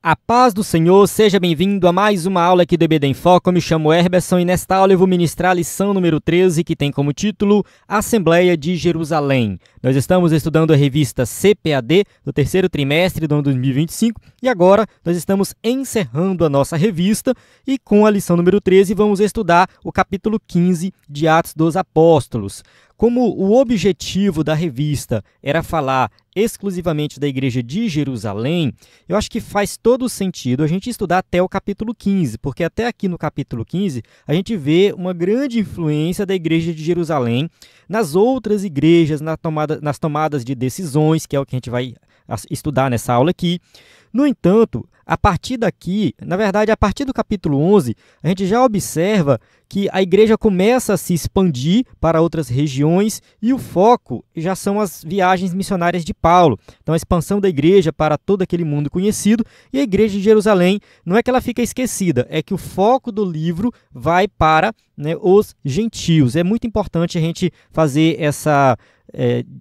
A paz do Senhor, seja bem-vindo a mais uma aula aqui do EBD em Foco. Eu me chamo Herberson e nesta aula eu vou ministrar a lição número 13, que tem como título Assembleia de Jerusalém. Nós estamos estudando a revista CPAD do terceiro trimestre do ano 2025 e agora nós estamos encerrando a nossa revista e com a lição número 13 vamos estudar o capítulo 15 de Atos dos Apóstolos. Como o objetivo da revista era falar exclusivamente da igreja de Jerusalém, eu acho que faz todo sentido a gente estudar até o capítulo 15, porque até aqui no capítulo 15 a gente vê uma grande influência da igreja de Jerusalém nas outras igrejas, nas tomadas de decisões, que é o que a gente vai estudar nessa aula aqui. No entanto, a partir daqui, na verdade, a partir do capítulo 11, a gente já observa que a igreja começa a se expandir para outras regiões e o foco já são as viagens missionárias de Paulo. Então, a expansão da igreja para todo aquele mundo conhecido e a igreja de Jerusalém, não é que ela fica esquecida, é que o foco do livro vai para os gentios. É muito importante a gente fazer essa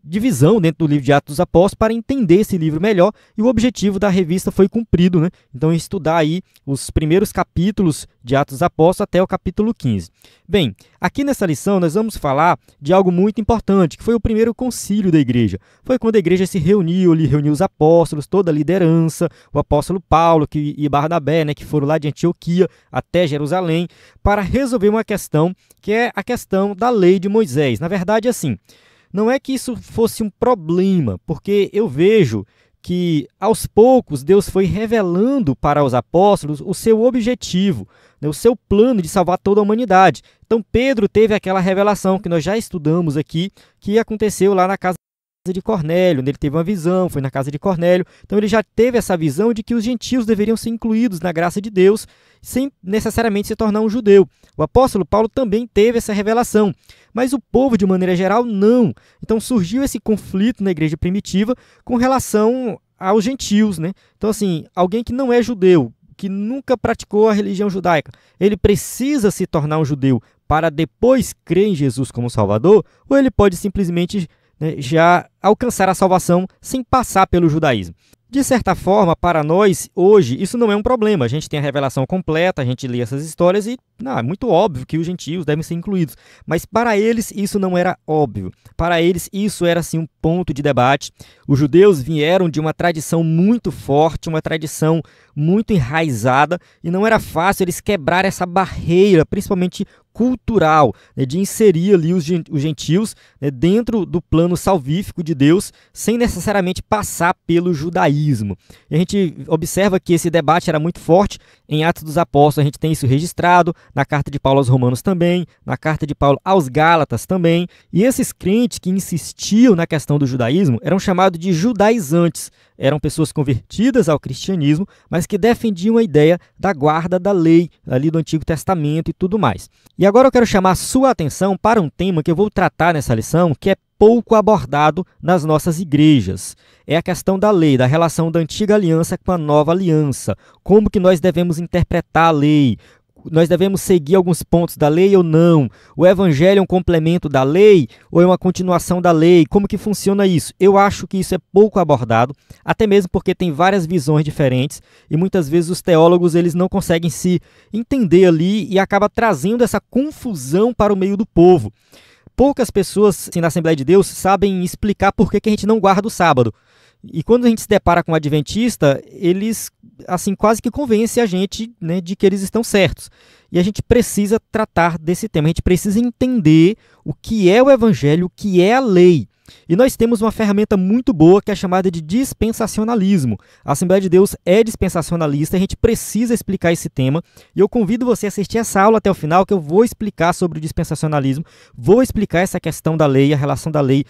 divisão dentro do livro de Atos dos Apóstolos para entender esse livro melhor e o objetivo da revista foi cumprido, né? Então, estudar aí os primeiros capítulos de Atos dos Apóstolos até o capítulo 15. Bem, aqui nessa lição nós vamos falar de algo muito importante, que foi o primeiro concílio da igreja. Foi quando a igreja se reuniu, reuniu os apóstolos, toda a liderança, o apóstolo Paulo e Barnabé, que foram lá de Antioquia até Jerusalém, para resolver uma questão que é a questão da lei de Moisés. Na verdade, assim, não é que isso fosse um problema, porque eu vejo que aos poucos Deus foi revelando para os apóstolos o seu objetivo, o seu plano de salvar toda a humanidade. Então Pedro teve aquela revelação que nós já estudamos aqui, que aconteceu lá na casa de Cornélio, onde ele teve uma visão, foi na casa de Cornélio. Então ele já teve essa visão de que os gentios deveriam ser incluídos na graça de Deus, sem necessariamente se tornar um judeu. O apóstolo Paulo também teve essa revelação, mas o povo, de maneira geral, não. Então surgiu esse conflito na igreja primitiva com relação aos gentios, Então, assim, alguém que não é judeu, que nunca praticou a religião judaica, ele precisa se tornar um judeu para depois crer em Jesus como Salvador, ou ele pode simplesmente já alcançar a salvação sem passar pelo judaísmo. De certa forma, para nós, hoje, isso não é um problema. A gente tem a revelação completa, a gente lê essas histórias e é muito óbvio que os gentios devem ser incluídos. Mas para eles, isso não era óbvio. Para eles, isso era sim um ponto de debate. Os judeus vieram de uma tradição muito forte, uma tradição muito enraizada, e não era fácil eles quebrar essa barreira, principalmente cultural, de inserir ali os gentios dentro do plano salvífico de Deus, sem necessariamente passar pelo judaísmo. E a gente observa que esse debate era muito forte em Atos dos Apóstolos, a gente tem isso registrado, na carta de Paulo aos Romanos também, na carta de Paulo aos Gálatas também, e esses crentes que insistiam na questão do judaísmo eram chamados de judaizantes. Eram pessoas convertidas ao cristianismo, mas que defendiam a ideia da guarda da lei, ali do Antigo Testamento e tudo mais. E agora eu quero chamar a sua atenção para um tema que eu vou tratar nessa lição, que é pouco abordado nas nossas igrejas. É a questão da lei, da relação da antiga aliança com a nova aliança. Como que nós devemos interpretar a lei? Nós devemos seguir alguns pontos da lei ou não? O evangelho é um complemento da lei ou é uma continuação da lei? Como que funciona isso? Eu acho que isso é pouco abordado, até mesmo porque tem várias visões diferentes e muitas vezes os teólogos eles não conseguem se entender ali e acaba trazendo essa confusão para o meio do povo. Poucas pessoas na Assembleia de Deus sabem explicar por que a gente não guarda o sábado. E quando a gente se depara com um adventista, eles assim quase que convencem a gente de que eles estão certos. E a gente precisa tratar desse tema, a gente precisa entender o que é o evangelho, o que é a lei. E nós temos uma ferramenta muito boa que é chamada de dispensacionalismo. A Assembleia de Deus é dispensacionalista, a gente precisa explicar esse tema. E eu convido você a assistir essa aula até o final, que eu vou explicar sobre o dispensacionalismo, vou explicar essa questão da lei, a relação da lei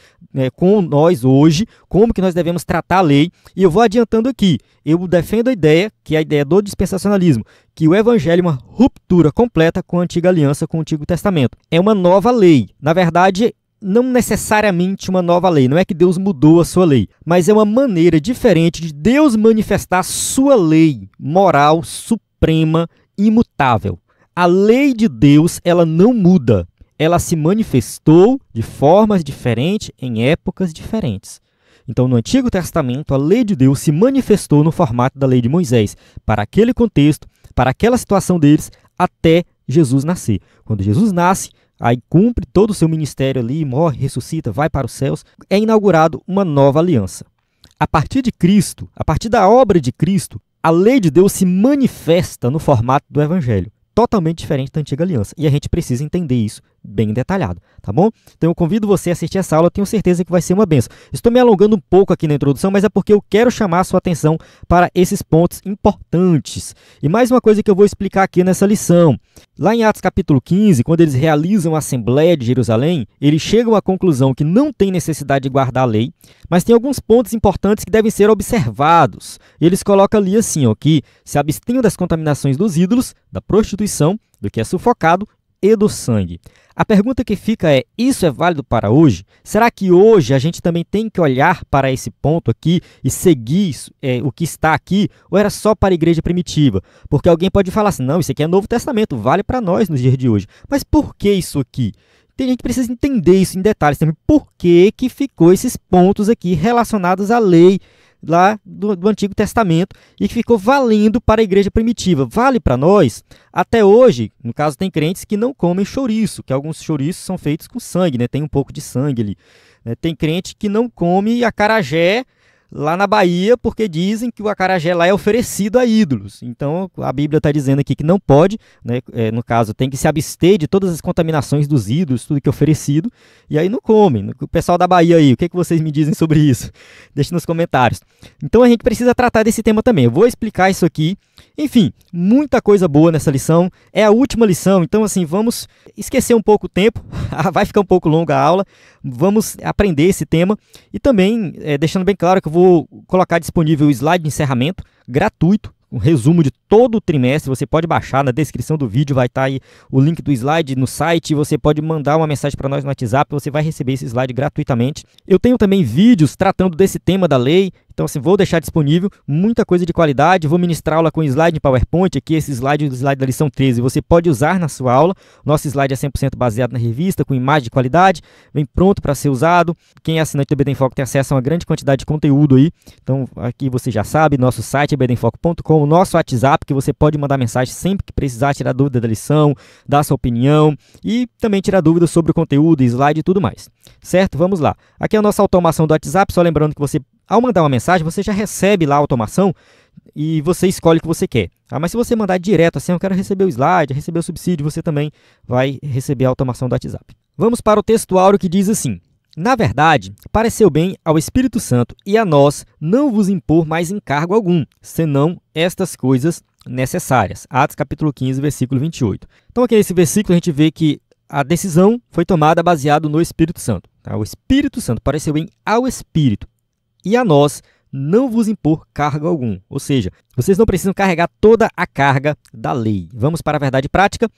com nós hoje, como que nós devemos tratar a lei. E eu vou adiantando aqui, eu defendo a ideia, que é a ideia do dispensacionalismo, que o evangelho é uma ruptura completa com a antiga aliança, com o Antigo Testamento. É uma nova lei. Na verdade, não necessariamente uma nova lei, não é que Deus mudou a sua lei, mas é uma maneira diferente de Deus manifestar a sua lei moral, suprema, imutável. A lei de Deus, ela não muda, ela se manifestou de formas diferentes em épocas diferentes. Então, no Antigo Testamento, a lei de Deus se manifestou no formato da lei de Moisés, para aquele contexto, para aquela situação deles, até Jesus nascer. Quando Jesus nasce, aí cumpre todo o seu ministério ali, morre, ressuscita, vai para os céus, é inaugurado uma nova aliança. A partir de Cristo, a partir da obra de Cristo, a lei de Deus se manifesta no formato do Evangelho, totalmente diferente da antiga aliança. E a gente precisa entender isso bem detalhado, tá bom? Então eu convido você a assistir essa aula, eu tenho certeza que vai ser uma benção. Estou me alongando um pouco aqui na introdução, mas é porque eu quero chamar a sua atenção para esses pontos importantes. E mais uma coisa que eu vou explicar aqui nessa lição. Lá em Atos capítulo 15, quando eles realizam a Assembleia de Jerusalém, eles chegam à conclusão que não tem necessidade de guardar a lei, mas tem alguns pontos importantes que devem ser observados. Eles colocam ali assim, ó, que se abstenham das contaminações dos ídolos, da prostituição, do que é sufocado e do sangue. A pergunta que fica é, isso é válido para hoje? Será que hoje a gente também tem que olhar para esse ponto aqui e seguir o que está aqui? Ou era só para a igreja primitiva? Porque alguém pode falar assim, não, isso aqui é Novo Testamento, vale para nós nos dias de hoje. Mas por que isso aqui? Tem gente que precisa entender isso em detalhes também. Por que que ficou esses pontos aqui relacionados à lei lá do Antigo Testamento e que ficou valendo para a igreja primitiva? Vale para nós? Até hoje, no caso, tem crentes que não comem chouriço, que alguns chouriços são feitos com sangue, né? Tem um pouco de sangue ali. Tem crente que não come acarajé lá na Bahia, porque dizem que o acarajé lá é oferecido a ídolos. Então, a Bíblia está dizendo aqui que não pode, né? No caso, tem que se abster de todas as contaminações dos ídolos, tudo que é oferecido, e aí não come. O pessoal da Bahia aí, o que vocês me dizem sobre isso? Deixe nos comentários. Então, a gente precisa tratar desse tema também. Eu vou explicar isso aqui. Enfim, muita coisa boa nessa lição. É a última lição, então, assim, vamos esquecer um pouco o tempo. Vai ficar um pouco longa a aula. Vamos aprender esse tema. E também, deixando bem claro que eu vou colocar disponível o slide de encerramento gratuito, um resumo de todo o trimestre. Você pode baixar, na descrição do vídeo vai estar aí o link do slide no site. Você pode mandar uma mensagem para nós no WhatsApp, você vai receber esse slide gratuitamente. Eu tenho também vídeos tratando desse tema da lei. Então, assim, vou deixar disponível muita coisa de qualidade. Vou ministrar aula com slide em PowerPoint. Aqui, esse slide é o slide da lição 13. Você pode usar na sua aula. Nosso slide é 100% baseado na revista, com imagem de qualidade. Vem pronto para ser usado. Quem é assinante do EBD em Foco tem acesso a uma grande quantidade de conteúdo aí. Então, aqui você já sabe, nosso site é ebdenfoco.com, nosso WhatsApp, que você pode mandar mensagem sempre que precisar, tirar dúvida da lição, dar sua opinião e também tirar dúvidas sobre o conteúdo, slide e tudo mais. Certo? Vamos lá. Aqui é a nossa automação do WhatsApp, só lembrando que você, ao mandar uma mensagem, você já recebe lá a automação e você escolhe o que você quer. Mas se você mandar direto assim, eu quero receber o slide, receber o subsídio, você também vai receber a automação do WhatsApp. Vamos para o texto áureo que diz assim: na verdade, pareceu bem ao Espírito Santo e a nós não vos impor mais encargo algum, senão estas coisas necessárias. Atos capítulo 15, versículo 28. Então aqui nesse versículo a gente vê que a decisão foi tomada baseado no Espírito Santo. Tá? O Espírito Santo pareceu bem ao Espírito e a nós não vos impor cargo algum. Ou seja, vocês não precisam carregar toda a carga da lei. Vamos para a verdade prática.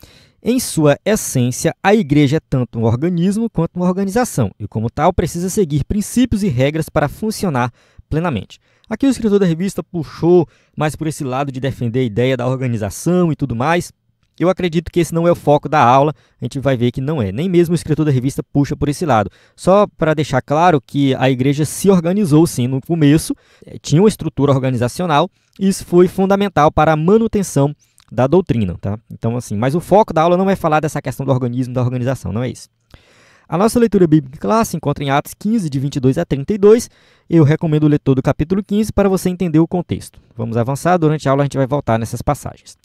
Em sua essência, a igreja é tanto um organismo quanto uma organização, e como tal precisa seguir princípios e regras para funcionar plenamente. Aqui o escritor da revista puxou mais por esse lado de defender a ideia da organização e tudo mais. Eu acredito que esse não é o foco da aula, a gente vai ver que não é. Nem mesmo o escritor da revista puxa por esse lado. Só para deixar claro que a igreja se organizou sim no começo, tinha uma estrutura organizacional, e isso foi fundamental para a manutenção da doutrina, tá? Então, assim, mas o foco da aula não é falar dessa questão do organismo, da organização, não é isso. A nossa leitura bíblica clássica se encontra em Atos 15, de 22 a 32. Eu recomendo ler todo o capítulo 15 para você entender o contexto. Vamos avançar, durante a aula a gente vai voltar nessas passagens.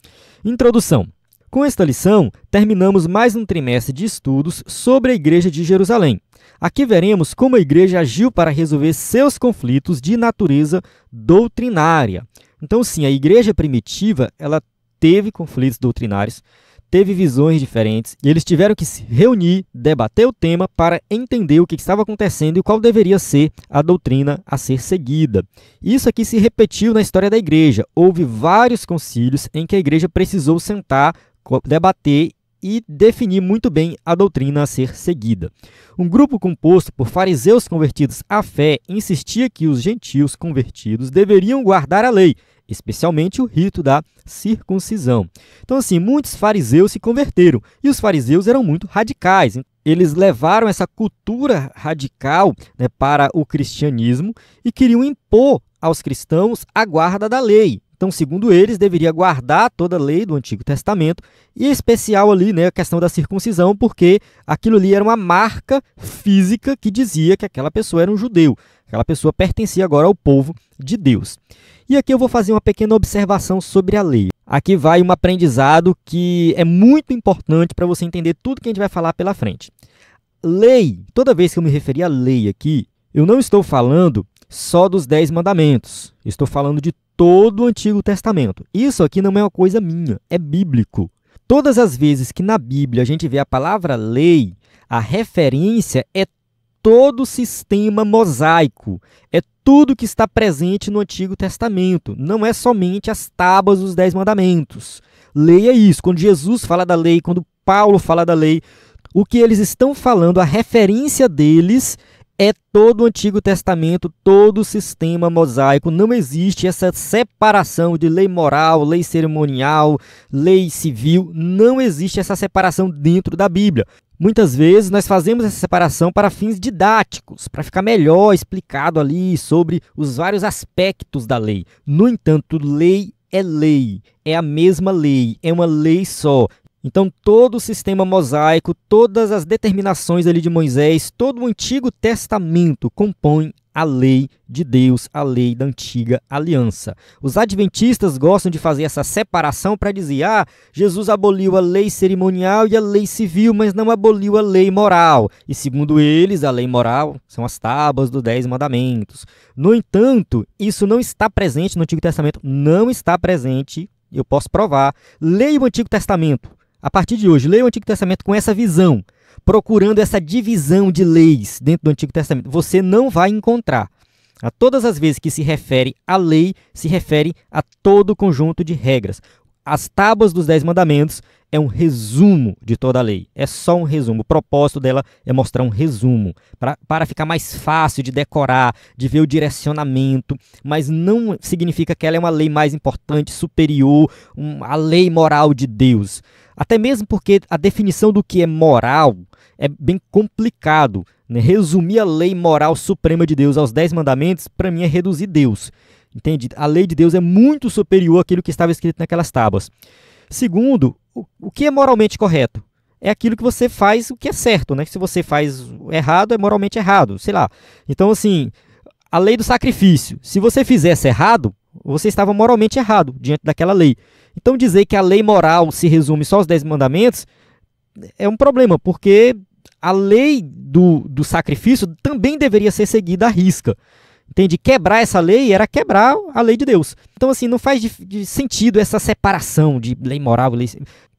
Introdução. Com esta lição, terminamos mais um trimestre de estudos sobre a Igreja de Jerusalém. Aqui veremos como a Igreja agiu para resolver seus conflitos de natureza doutrinária. Então, sim, a Igreja primitiva, ela teve conflitos doutrinários, teve visões diferentes, e eles tiveram que se reunir, debater o tema para entender o que estava acontecendo e qual deveria ser a doutrina a ser seguida. Isso aqui se repetiu na história da igreja. Houve vários concílios em que a igreja precisou sentar, debater e definir muito bem a doutrina a ser seguida. Um grupo composto por fariseus convertidos à fé insistia que os gentios convertidos deveriam guardar a lei, especialmente o rito da circuncisão. Então, assim, muitos fariseus se converteram, e os fariseus eram muito radicais. eles levaram essa cultura radical, né, para o cristianismo e queriam impor aos cristãos a guarda da lei. Então, segundo eles, deveria guardar toda a lei do Antigo Testamento, e em especial ali, né, a questão da circuncisão, porque aquilo ali era uma marca física que dizia que aquela pessoa era um judeu, aquela pessoa pertencia agora ao povo de Deus. E aqui eu vou fazer uma pequena observação sobre a lei. Aqui vai um aprendizado que é muito importante para você entender tudo que a gente vai falar pela frente. Lei, toda vez que eu me referir a lei aqui, eu não estou falando só dos 10 mandamentos, estou falando de todo o Antigo Testamento. Isso aqui não é uma coisa minha, é bíblico. Todas as vezes que na Bíblia a gente vê a palavra lei, a referência é todo o sistema mosaico, é tudo que está presente no Antigo Testamento, não é somente as tábuas dos 10 mandamentos. Lei é isso, quando Jesus fala da lei, quando Paulo fala da lei, o que eles estão falando, a referência deles é todo o Antigo Testamento, todo o sistema mosaico. Não existe essa separação de lei moral, lei cerimonial, lei civil. Não existe essa separação dentro da Bíblia. Muitas vezes nós fazemos essa separação para fins didáticos, para ficar melhor explicado ali sobre os vários aspectos da lei. No entanto, lei, é a mesma lei, é uma lei só. Então, todo o sistema mosaico, todas as determinações ali de Moisés, todo o Antigo Testamento compõe a lei de Deus, a lei da Antiga Aliança. Os adventistas gostam de fazer essa separação para dizer, Jesus aboliu a lei cerimonial e a lei civil, mas não aboliu a lei moral. E segundo eles, a lei moral são as tábuas dos 10 mandamentos. No entanto, isso não está presente no Antigo Testamento, não está presente, eu posso provar. Leia o Antigo Testamento. A partir de hoje, leia o Antigo Testamento com essa visão, procurando essa divisão de leis dentro do Antigo Testamento. Você não vai encontrar. A todas as vezes que se refere à lei, se refere a todo o conjunto de regras. As tábuas dos 10 mandamentos é um resumo de toda a lei. É só um resumo. O propósito dela é mostrar um resumo, para ficar mais fácil de decorar, de ver o direcionamento, mas não significa que ela é uma lei mais importante, superior, a lei moral de Deus. Até mesmo porque a definição do que é moral é bem complicado, né? Resumir a lei moral suprema de Deus aos 10 mandamentos, para mim, é reduzir Deus. Entende? A lei de Deus é muito superior àquilo que estava escrito naquelas tábuas. Segundo, o que é moralmente correto? É aquilo que você faz o que é certo, né? Se você faz errado, é moralmente errado, sei lá. Então, assim, a lei do sacrifício. Se você fizesse errado, você estava moralmente errado diante daquela lei. Então, dizer que a lei moral se resume só aos 10 mandamentos é um problema, porque a lei do sacrifício também deveria ser seguida à risca. Entende? Quebrar essa lei era quebrar a lei de Deus. Então, assim, não faz de sentido essa separação de lei moral e lei...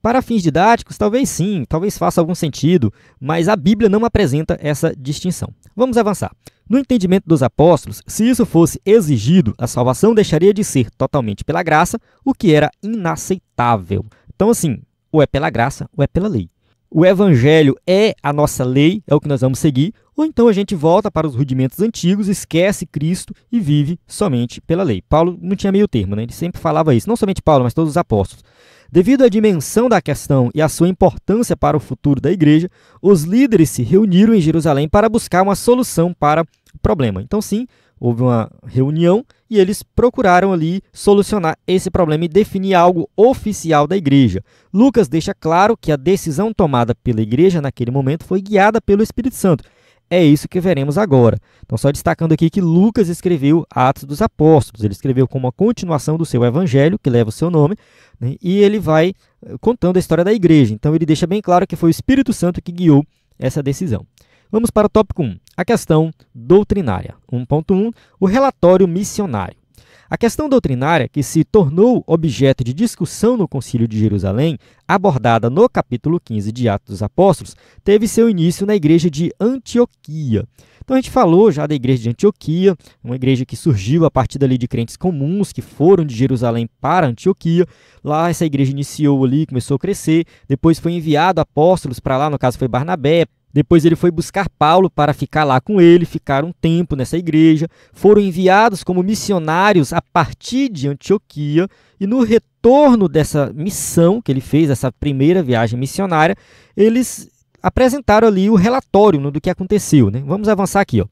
Para fins didáticos, talvez sim, talvez faça algum sentido, mas a Bíblia não apresenta essa distinção. Vamos avançar. No entendimento dos apóstolos, se isso fosse exigido, a salvação deixaria de ser totalmente pela graça, o que era inaceitável. Então, assim, ou é pela graça ou é pela lei. O evangelho é a nossa lei, é o que nós vamos seguir, ou então a gente volta para os rudimentos antigos, esquece Cristo e vive somente pela lei. Paulo não tinha meio termo, né? Ele sempre falava isso, não somente Paulo, mas todos os apóstolos. Devido à dimensão da questão e à sua importância para o futuro da igreja, os líderes se reuniram em Jerusalém para buscar uma solução para o problema. Então, sim, houve uma reunião e eles procuraram ali solucionar esse problema e definir algo oficial da igreja. Lucas deixa claro que a decisão tomada pela igreja naquele momento foi guiada pelo Espírito Santo. É isso que veremos agora. Então, só destacando aqui que Lucas escreveu Atos dos Apóstolos. Ele escreveu como uma continuação do seu evangelho, que leva o seu nome, né? E ele vai contando a história da igreja. Então, ele deixa bem claro que foi o Espírito Santo que guiou essa decisão. Vamos para o tópico 1, a questão doutrinária. 1.1, o relatório missionário. A questão doutrinária, que se tornou objeto de discussão no Concílio de Jerusalém, abordada no capítulo 15 de Atos dos Apóstolos, teve seu início na igreja de Antioquia. Então a gente falou já da igreja de Antioquia, uma igreja que surgiu a partir dali de crentes comuns que foram de Jerusalém para Antioquia. Lá essa igreja iniciou ali, começou a crescer, depois foi enviado apóstolos para lá, no caso foi Barnabé. Depois ele foi buscar Paulo para ficar lá com ele, ficar um tempo nessa igreja. Foram enviados como missionários a partir de Antioquia e no retorno dessa missão que ele fez, essa primeira viagem missionária, eles apresentaram ali o relatório, né, do que aconteceu, né? Vamos avançar aqui, ó.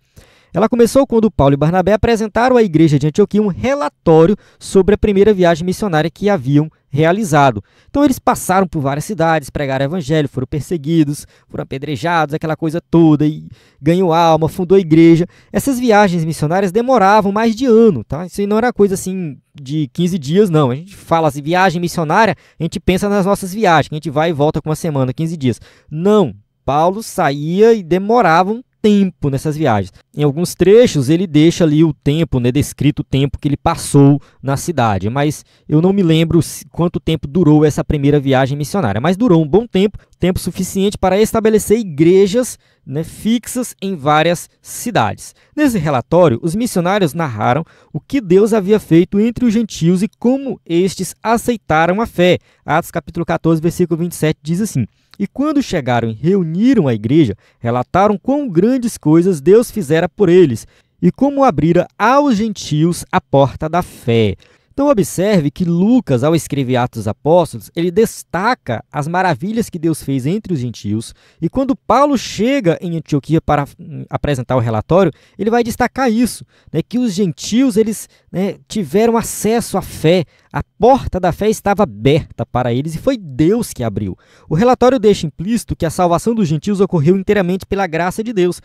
Ela começou quando Paulo e Barnabé apresentaram à igreja de Antioquia um relatório sobre a primeira viagem missionária que haviam realizado. Então eles passaram por várias cidades, pregaram o evangelho, foram perseguidos, foram apedrejados, aquela coisa toda, e ganhou alma, fundou a igreja. Essas viagens missionárias demoravam mais de ano, tá? Isso não era coisa assim de 15 dias, não. A gente fala assim, viagem missionária, a gente pensa nas nossas viagens, que a gente vai e volta com uma semana, 15 dias. Não, Paulo saía e demorava um tempo nessas viagens. Em alguns trechos ele deixa ali o tempo, né, descrito o tempo que ele passou na cidade, mas eu não me lembro quanto tempo durou essa primeira viagem missionária, mas durou um bom tempo, tempo suficiente para estabelecer igrejas, né, fixas em várias cidades. Nesse relatório, os missionários narraram o que Deus havia feito entre os gentios e como estes aceitaram a fé. Atos capítulo 14, versículo 27 diz assim: "E quando chegaram e reuniram a igreja, relataram quão grandes coisas Deus fizera por eles e como abrira aos gentios a porta da fé." Então observe que Lucas, ao escrever Atos dos Apóstolos, ele destaca as maravilhas que Deus fez entre os gentios, e quando Paulo chega em Antioquia para apresentar o relatório, ele vai destacar isso, né, que os gentios eles, né, tiveram acesso à fé, a porta da fé estava aberta para eles e foi Deus que abriu. O relatório deixa implícito que a salvação dos gentios ocorreu inteiramente pela graça de Deus,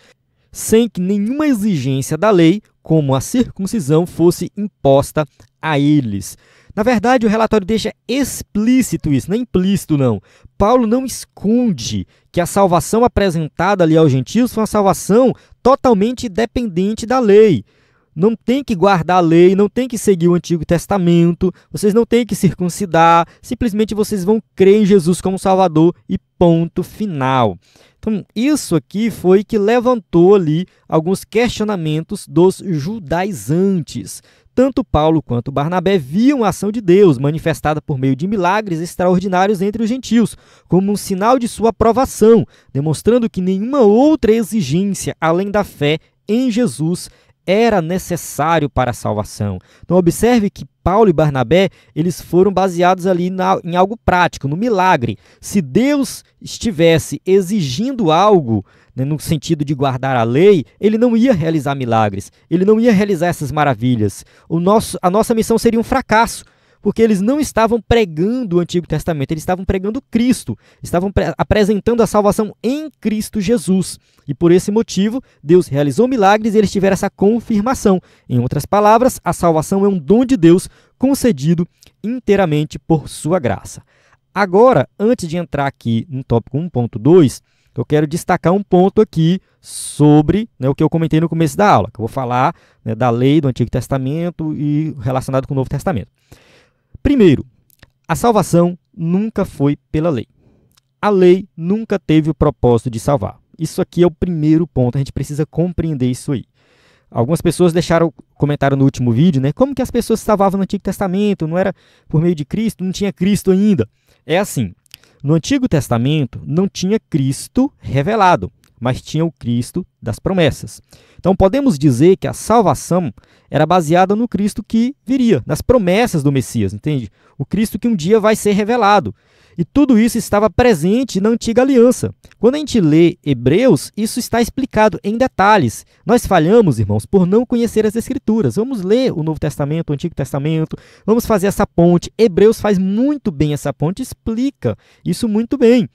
sem que nenhuma exigência da lei, como a circuncisão, fosse imposta a eles. Na verdade, o relatório deixa explícito isso, não é implícito não. Paulo não esconde que a salvação apresentada ali aos gentios foi uma salvação totalmente dependente da lei. Não tem que guardar a lei, não tem que seguir o Antigo Testamento, vocês não têm que circuncidar, simplesmente vocês vão crer em Jesus como Salvador e ponto final. Então, isso aqui foi que levantou ali alguns questionamentos dos judaizantes. Tanto Paulo quanto Barnabé viam a ação de Deus manifestada por meio de milagres extraordinários entre os gentios, como um sinal de sua aprovação, demonstrando que nenhuma outra exigência além da fé em Jesus era necessário para a salvação. Então observe que Paulo e Barnabé eles foram baseados ali em algo prático, no milagre. Se Deus estivesse exigindo algo, né, no sentido de guardar a lei, ele não ia realizar milagres, ele não ia realizar essas maravilhas. A nossa missão seria um fracasso, porque eles não estavam pregando o Antigo Testamento, eles estavam pregando Cristo, estavam apresentando a salvação em Cristo Jesus. E por esse motivo, Deus realizou milagres e eles tiveram essa confirmação. Em outras palavras, a salvação é um dom de Deus concedido inteiramente por sua graça. Agora, antes de entrar aqui no tópico 1.2, eu quero destacar um ponto aqui sobre, né, o que eu comentei no começo da aula, que eu vou falar, né, da lei do Antigo Testamento e relacionado com o Novo Testamento. Primeiro, a salvação nunca foi pela lei. A lei nunca teve o propósito de salvar. Isso aqui é o primeiro ponto, a gente precisa compreender isso aí. Algumas pessoas deixaram comentário no último vídeo, né? Como que as pessoas se salvavam no Antigo Testamento? Não era por meio de Cristo? Não tinha Cristo ainda? É assim, no Antigo Testamento não tinha Cristo revelado, mas tinha o Cristo das promessas. Então podemos dizer que a salvação era baseada no Cristo que viria, nas promessas do Messias, entende? O Cristo que um dia vai ser revelado. E tudo isso estava presente na Antiga Aliança. Quando a gente lê Hebreus, isso está explicado em detalhes. Nós falhamos, irmãos, por não conhecer as Escrituras. Vamos ler o Novo Testamento, o Antigo Testamento, vamos fazer essa ponte. Hebreus faz muito bem essa ponte, explica isso muito bem.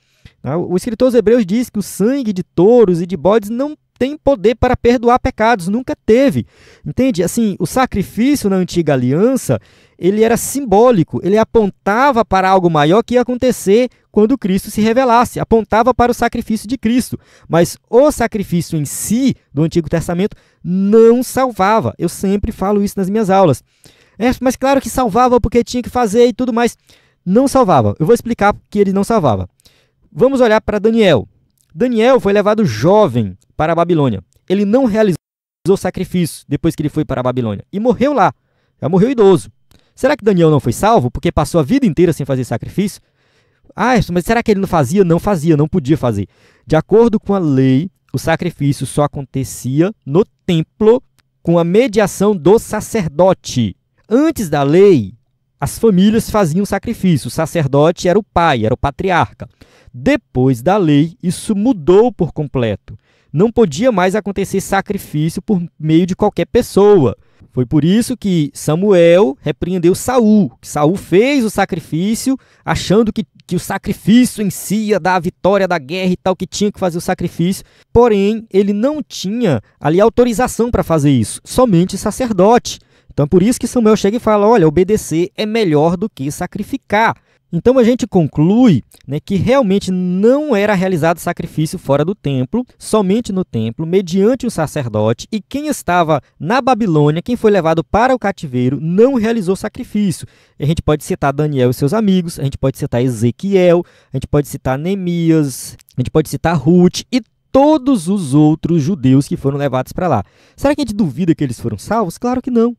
O escritor aos Hebreus diz que o sangue de touros e de bodes não tem poder para perdoar pecados, nunca teve. Entende? Assim, o sacrifício na Antiga Aliança, ele era simbólico, ele apontava para algo maior que ia acontecer quando Cristo se revelasse, apontava para o sacrifício de Cristo. Mas o sacrifício em si, do Antigo Testamento, não salvava. Eu sempre falo isso nas minhas aulas. Mas claro que salvava porque tinha que fazer e tudo mais. Não salvava. Eu vou explicar que ele não salvava. Vamos olhar para Daniel. Daniel foi levado jovem para a Babilônia. Ele não realizou sacrifício depois que ele foi para a Babilônia. E morreu lá. Já morreu idoso. Será que Daniel não foi salvo porque passou a vida inteira sem fazer sacrifício? Mas será que ele não fazia? Não fazia, não podia fazer. De acordo com a lei, o sacrifício só acontecia no templo com a mediação do sacerdote. Antes da lei, as famílias faziam sacrifício, o sacerdote era o pai, era o patriarca. Depois da lei, isso mudou por completo. Não podia mais acontecer sacrifício por meio de qualquer pessoa. Foi por isso que Samuel repreendeu Saul. Saul fez o sacrifício, achando que o sacrifício em si ia dar a vitória da guerra e tal, que tinha que fazer o sacrifício. Porém, ele não tinha ali autorização para fazer isso, somente sacerdote. Então, por isso que Samuel chega e fala, olha, obedecer é melhor do que sacrificar. Então, a gente conclui, né, que realmente não era realizado sacrifício fora do templo, somente no templo, mediante um sacerdote, e quem estava na Babilônia, quem foi levado para o cativeiro, não realizou sacrifício. A gente pode citar Daniel e seus amigos, a gente pode citar Ezequiel, a gente pode citar Neemias, a gente pode citar Ruth e todos os outros judeus que foram levados para lá. Será que a gente duvida que eles foram salvos? Claro que não.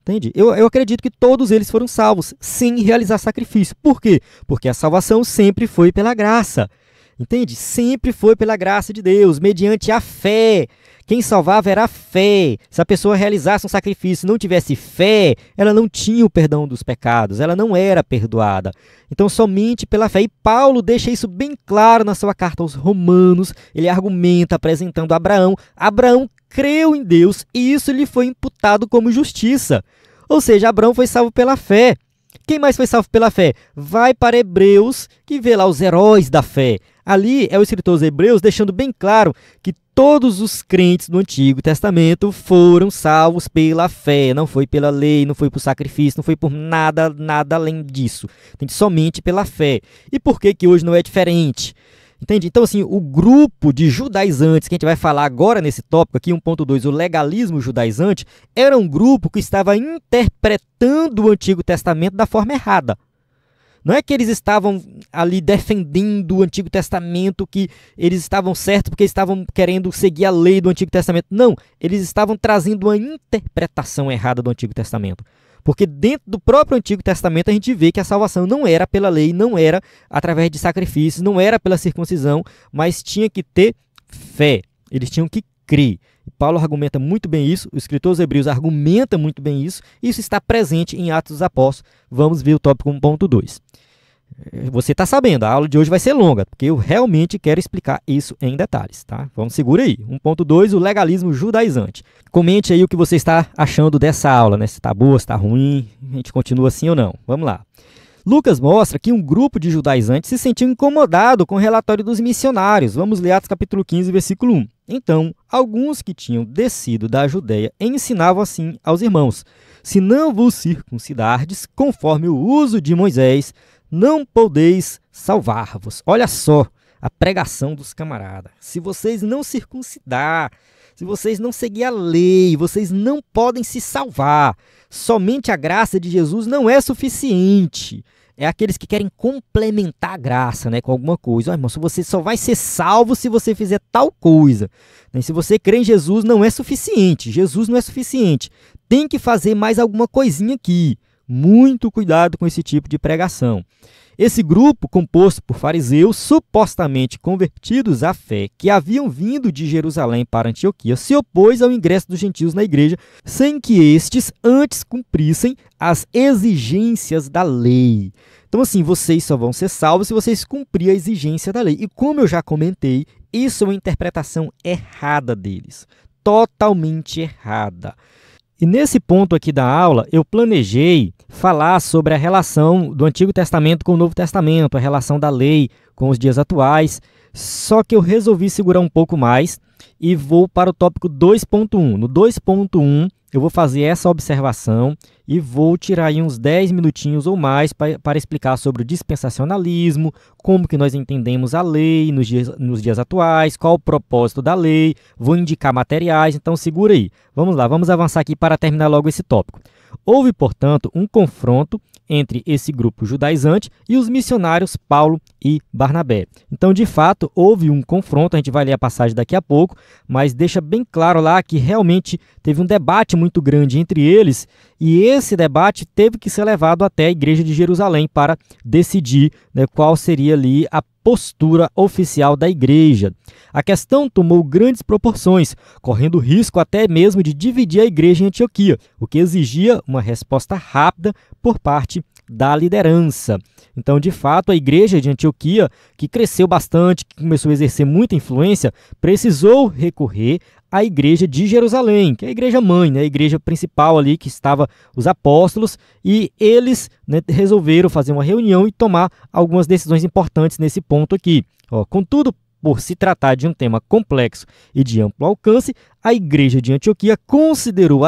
Entende? Eu acredito que todos eles foram salvos sem realizar sacrifício. Por quê? Porque a salvação sempre foi pela graça. Entende? Sempre foi pela graça de Deus, mediante a fé. Quem salvava era a fé. Se a pessoa realizasse um sacrifício e não tivesse fé, ela não tinha o perdão dos pecados, ela não era perdoada. Então, somente pela fé. E Paulo deixa isso bem claro na sua carta aos Romanos. Ele argumenta apresentando Abraão. Abraão creu em Deus e isso lhe foi imputado como justiça. Ou seja, Abraão foi salvo pela fé. Quem mais foi salvo pela fé? Vai para Hebreus, que vê lá os heróis da fé. Ali é o escritor aos Hebreus deixando bem claro que todos os crentes do Antigo Testamento foram salvos pela fé. Não foi pela lei, não foi por sacrifício, não foi por nada além disso. Somente pela fé. E por que hoje não é diferente? Entende? Então, assim, o grupo de judaizantes, que a gente vai falar agora nesse tópico aqui, 1.2, o legalismo judaizante, era um grupo que estava interpretando o Antigo Testamento da forma errada. Não é que eles estavam ali defendendo o Antigo Testamento, que eles estavam certos porque estavam querendo seguir a lei do Antigo Testamento. Não, eles estavam trazendo uma interpretação errada do Antigo Testamento. Porque dentro do próprio Antigo Testamento a gente vê que a salvação não era pela lei, não era através de sacrifícios, não era pela circuncisão, mas tinha que ter fé. Eles tinham que crer. E Paulo argumenta muito bem isso, o escritor aos Hebreus argumenta muito bem isso, e isso está presente em Atos dos Apóstolos. Vamos ver o tópico 1.2. Você está sabendo, a aula de hoje vai ser longa, porque eu realmente quero explicar isso em detalhes, tá? Vamos, segura aí. 1.2, o legalismo judaizante. Comente aí o que você está achando dessa aula, né? Se está boa, se está ruim, a gente continua assim ou não. Vamos lá. Lucas mostra que um grupo de judaizantes se sentiu incomodado com o relatório dos missionários. Vamos ler Atos capítulo 15, versículo 1. Então, alguns que tinham descido da Judeia ensinavam assim aos irmãos: se não vos circuncidardes, conforme o uso de Moisés, não podeis salvar-vos. Olha só a pregação dos camaradas. Se vocês não circuncidar, se vocês não seguir a lei, vocês não podem se salvar. Somente a graça de Jesus não é suficiente. É aqueles que querem complementar a graça, né, com alguma coisa. Irmão, se você só vai ser salvo se você fizer tal coisa. Se você crê em Jesus, não é suficiente. Jesus não é suficiente. Tem que fazer mais alguma coisinha aqui. Muito cuidado com esse tipo de pregação. Esse grupo, composto por fariseus supostamente convertidos à fé, que haviam vindo de Jerusalém para Antioquia, se opôs ao ingresso dos gentios na igreja, sem que estes antes cumprissem as exigências da lei. Então, assim, vocês só vão ser salvos se vocês cumprirem a exigência da lei. E como eu já comentei, isso é uma interpretação errada deles. Totalmente errada. E nesse ponto aqui da aula, eu planejei falar sobre a relação do Antigo Testamento com o Novo Testamento, a relação da lei com os dias atuais, só que eu resolvi segurar um pouco mais e vou para o tópico 2.1. No 2.1, eu vou fazer essa observação e vou tirar aí uns 10 minutinhos ou mais para explicar sobre o dispensacionalismo, como que nós entendemos a lei nos dias atuais, qual o propósito da lei, vou indicar materiais, então segura aí. Vamos lá, vamos avançar aqui para terminar logo esse tópico. Houve, portanto, um confronto entre esse grupo judaizante e os missionários Paulo e Barnabé. Então, de fato, houve um confronto, a gente vai ler a passagem daqui a pouco, mas deixa bem claro lá que realmente teve um debate muito grande entre eles e esse debate teve que ser levado até a igreja de Jerusalém para decidir, né, qual seria ali a postura oficial da igreja. A questão tomou grandes proporções, correndo risco até mesmo de dividir a igreja em Antioquia, o que exigia uma resposta rápida por parte da liderança. Então, de fato, a igreja de Antioquia, que cresceu bastante, que começou a exercer muita influência, precisou recorrer à igreja de Jerusalém, que é a igreja mãe, né? A igreja principal ali que estava os apóstolos, e eles, né, resolveram fazer uma reunião e tomar algumas decisões importantes nesse ponto aqui. Contudo, por se tratar de um tema complexo e de amplo alcance, a igreja de Antioquia considerou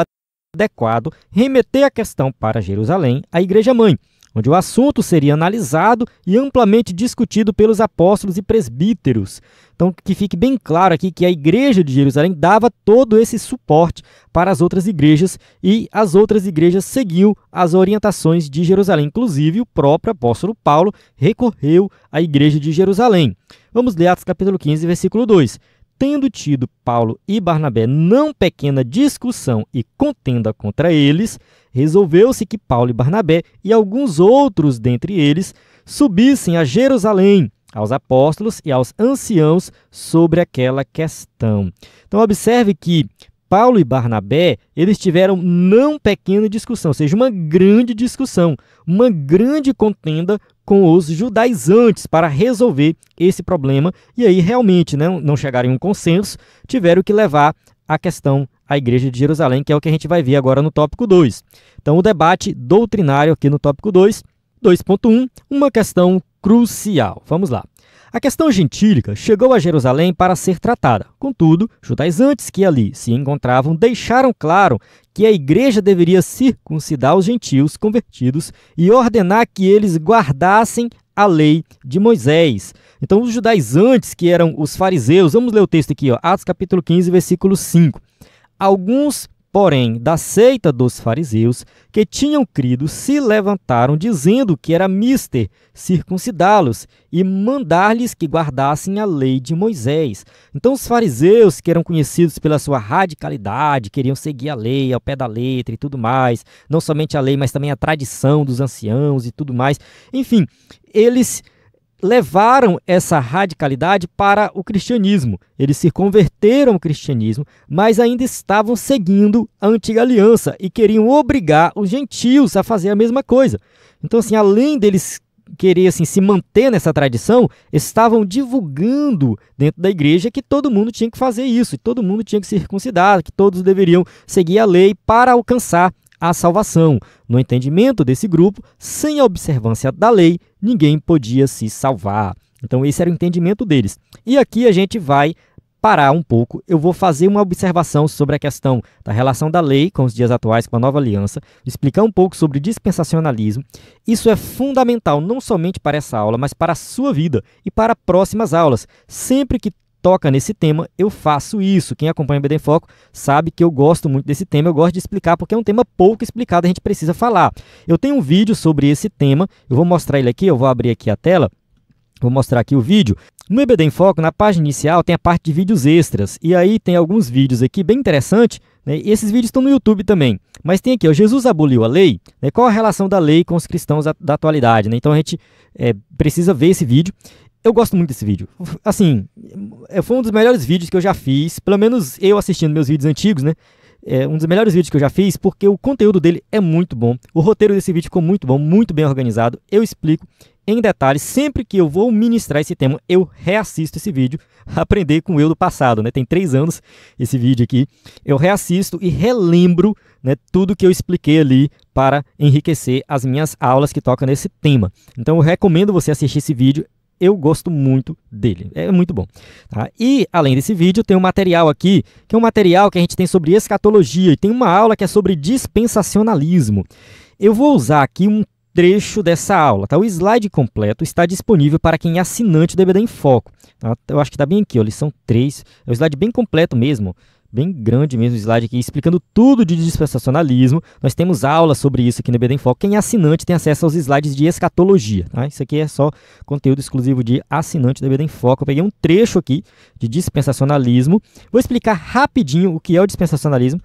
adequado remeter a questão para Jerusalém, a igreja-mãe, onde o assunto seria analisado e amplamente discutido pelos apóstolos e presbíteros. Então, que fique bem claro aqui que a igreja de Jerusalém dava todo esse suporte para as outras igrejas e as outras igrejas seguiam as orientações de Jerusalém. Inclusive, o próprio apóstolo Paulo recorreu à igreja de Jerusalém. Vamos ler Atos capítulo 15, versículo 2. Tendo tido Paulo e Barnabé não pequena discussão e contenda contra eles, resolveu-se que Paulo e Barnabé e alguns outros dentre eles subissem a Jerusalém, aos apóstolos e aos anciãos sobre aquela questão. Então observe que Paulo e Barnabé, eles tiveram não pequena discussão, ou seja, uma grande discussão, uma grande contenda com os judaizantes para resolver esse problema. E aí, realmente, né, não chegaram em um consenso, tiveram que levar a questão à igreja de Jerusalém, que é o que a gente vai ver agora no tópico 2. Então, o debate doutrinário aqui no tópico 2, 2.1, uma questão crucial. Vamos lá. A questão gentílica chegou a Jerusalém para ser tratada. Contudo, judaizantes que ali se encontravam deixaram claro que a igreja deveria circuncidar os gentios convertidos e ordenar que eles guardassem a lei de Moisés. Então, os judaizantes, que eram os fariseus, vamos ler o texto aqui, Atos capítulo 15, versículo 5. Alguns, porém, da seita dos fariseus, que tinham crido, se levantaram, dizendo que era mister circuncidá-los e mandar-lhes que guardassem a lei de Moisés. Então, os fariseus, que eram conhecidos pela sua radicalidade, queriam seguir a lei ao pé da letra e tudo mais, não somente a lei, mas também a tradição dos anciãos e tudo mais. Enfim, eles levaram essa radicalidade para o cristianismo. Eles se converteram ao cristianismo, mas ainda estavam seguindo a antiga aliança e queriam obrigar os gentios a fazer a mesma coisa. Então, assim, além deles querer assim, se manter nessa tradição, estavam divulgando dentro da igreja que todo mundo tinha que fazer isso, e todo mundo tinha que se circuncidar, que todos deveriam seguir a lei para alcançar a salvação. No entendimento desse grupo, sem a observância da lei, ninguém podia se salvar. Então, esse era o entendimento deles. E aqui a gente vai parar um pouco. Eu vou fazer uma observação sobre a questão da relação da lei com os dias atuais, com a nova aliança, explicar um pouco sobre dispensacionalismo. Isso é fundamental não somente para essa aula, mas para a sua vida e para próximas aulas. Sempre que toca nesse tema, eu faço isso. Quem acompanha o BD em Foco sabe que eu gosto muito desse tema, eu gosto de explicar porque é um tema pouco explicado, a gente precisa falar. Eu tenho um vídeo sobre esse tema, eu vou mostrar ele aqui, eu vou abrir aqui a tela, vou mostrar aqui o vídeo. No EBD em Foco, na página inicial, tem a parte de vídeos extras, e aí tem alguns vídeos aqui bem interessantes, né? E esses vídeos estão no YouTube também. Mas tem aqui, Jesus aboliu a lei, né? Qual a relação da lei com os cristãos da atualidade, né? Então a gente precisa ver esse vídeo. Eu gosto muito desse vídeo. Assim, foi um dos melhores vídeos que eu já fiz, pelo menos eu assistindo meus vídeos antigos, né? É um dos melhores vídeos que eu já fiz, porque o conteúdo dele é muito bom. O roteiro desse vídeo ficou muito bom, muito bem organizado. Eu explico em detalhes. Sempre que eu vou ministrar esse tema, eu reassisto esse vídeo, aprender com o eu do passado, né? Tem 3 anos esse vídeo aqui. Eu reassisto e relembro, né, tudo que eu expliquei ali para enriquecer as minhas aulas que tocam nesse tema. Então eu recomendo você assistir esse vídeo. Eu gosto muito dele, é muito bom. Tá? E, além desse vídeo, tem um material aqui, que é um material que a gente tem sobre escatologia, e tem uma aula que é sobre dispensacionalismo. Eu vou usar aqui um trecho dessa aula. Tá? O slide completo está disponível para quem é assinante do EBD em Foco. Tá? Eu acho que está bem aqui, ó, lição 3, é um slide bem completo mesmo. Bem grande mesmo o slide aqui, explicando tudo de dispensacionalismo. Nós temos aulas sobre isso aqui no EBD em Foco. Quem é assinante tem acesso aos slides de escatologia. Tá? Isso aqui é só conteúdo exclusivo de assinante do EBD em Foco. Eu peguei um trecho aqui de dispensacionalismo. Vou explicar rapidinho o que é o dispensacionalismo.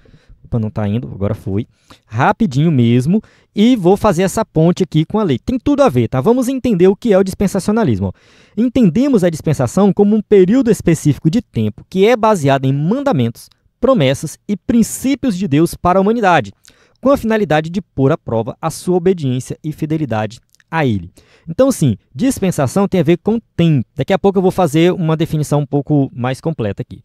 Opa, não está indo, agora foi. Rapidinho mesmo. E vou fazer essa ponte aqui com a lei. Tem tudo a ver, tá? Vamos entender o que é o dispensacionalismo. Entendemos a dispensação como um período específico de tempo que é baseado em mandamentos, promessas e princípios de Deus para a humanidade, com a finalidade de pôr à prova a sua obediência e fidelidade a ele. Então, sim, dispensação tem a ver com tempo. Daqui a pouco eu vou fazer uma definição um pouco mais completa aqui.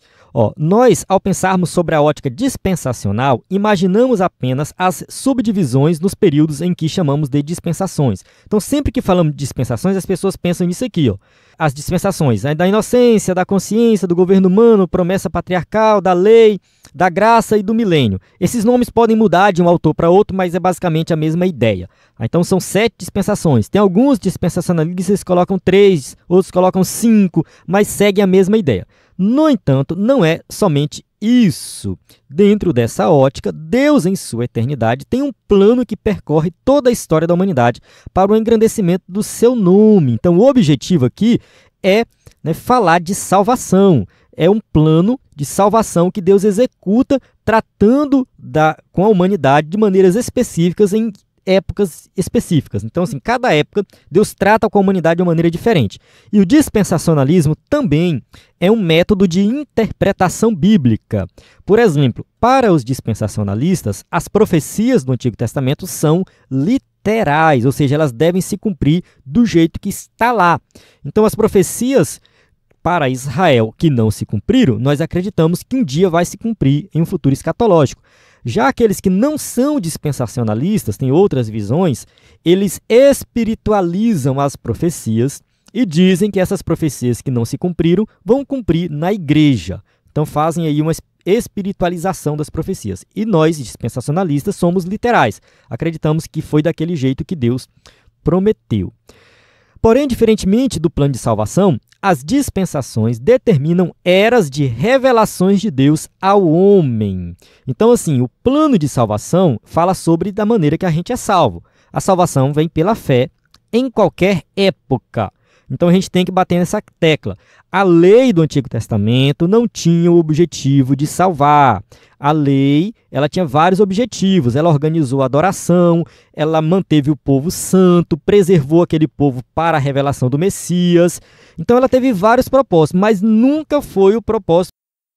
Nós, ao pensarmos sobre a ótica dispensacional, imaginamos apenas as subdivisões nos períodos em que chamamos de dispensações. Então, sempre que falamos de dispensações, as pessoas pensam nisso aqui, as dispensações da inocência, da consciência, do governo humano, promessa patriarcal, da lei, da graça e do milênio. Esses nomes podem mudar de um autor para outro, mas é basicamente a mesma ideia. Então são 7 dispensações. Tem alguns dispensacionalistas que colocam 3, outros colocam 5, mas seguem a mesma ideia. No entanto, não é somente isso. Dentro dessa ótica, Deus em sua eternidade tem um plano que percorre toda a história da humanidade para o engrandecimento do seu nome. Então o objetivo aqui é falar de salvação. É um plano de salvação que Deus executa tratando com a humanidade de maneiras específicas em épocas específicas. Então, assim, cada época Deus trata com a humanidade de uma maneira diferente. E o dispensacionalismo também é um método de interpretação bíblica. Por exemplo, para os dispensacionalistas, as profecias do Antigo Testamento são literais, ou seja, elas devem se cumprir do jeito que está lá. Então, as profecias para Israel que não se cumpriram, nós acreditamos que um dia vai se cumprir em um futuro escatológico. Já aqueles que não são dispensacionalistas, têm outras visões, eles espiritualizam as profecias e dizem que essas profecias que não se cumpriram vão cumprir na igreja. Então fazem aí uma espiritualização das profecias. E nós, dispensacionalistas, somos literais. Acreditamos que foi daquele jeito que Deus prometeu. Porém, diferentemente do plano de salvação, as dispensações determinam eras de revelações de Deus ao homem. Então, assim, o plano de salvação fala sobre da maneira que a gente é salvo. A salvação vem pela fé em qualquer época. Então, a gente tem que bater nessa tecla. A lei do Antigo Testamento não tinha o objetivo de salvar. A lei, ela tinha vários objetivos. Ela organizou a adoração, ela manteve o povo santo, preservou aquele povo para a revelação do Messias. Então, ela teve vários propósitos, mas nunca foi o propósito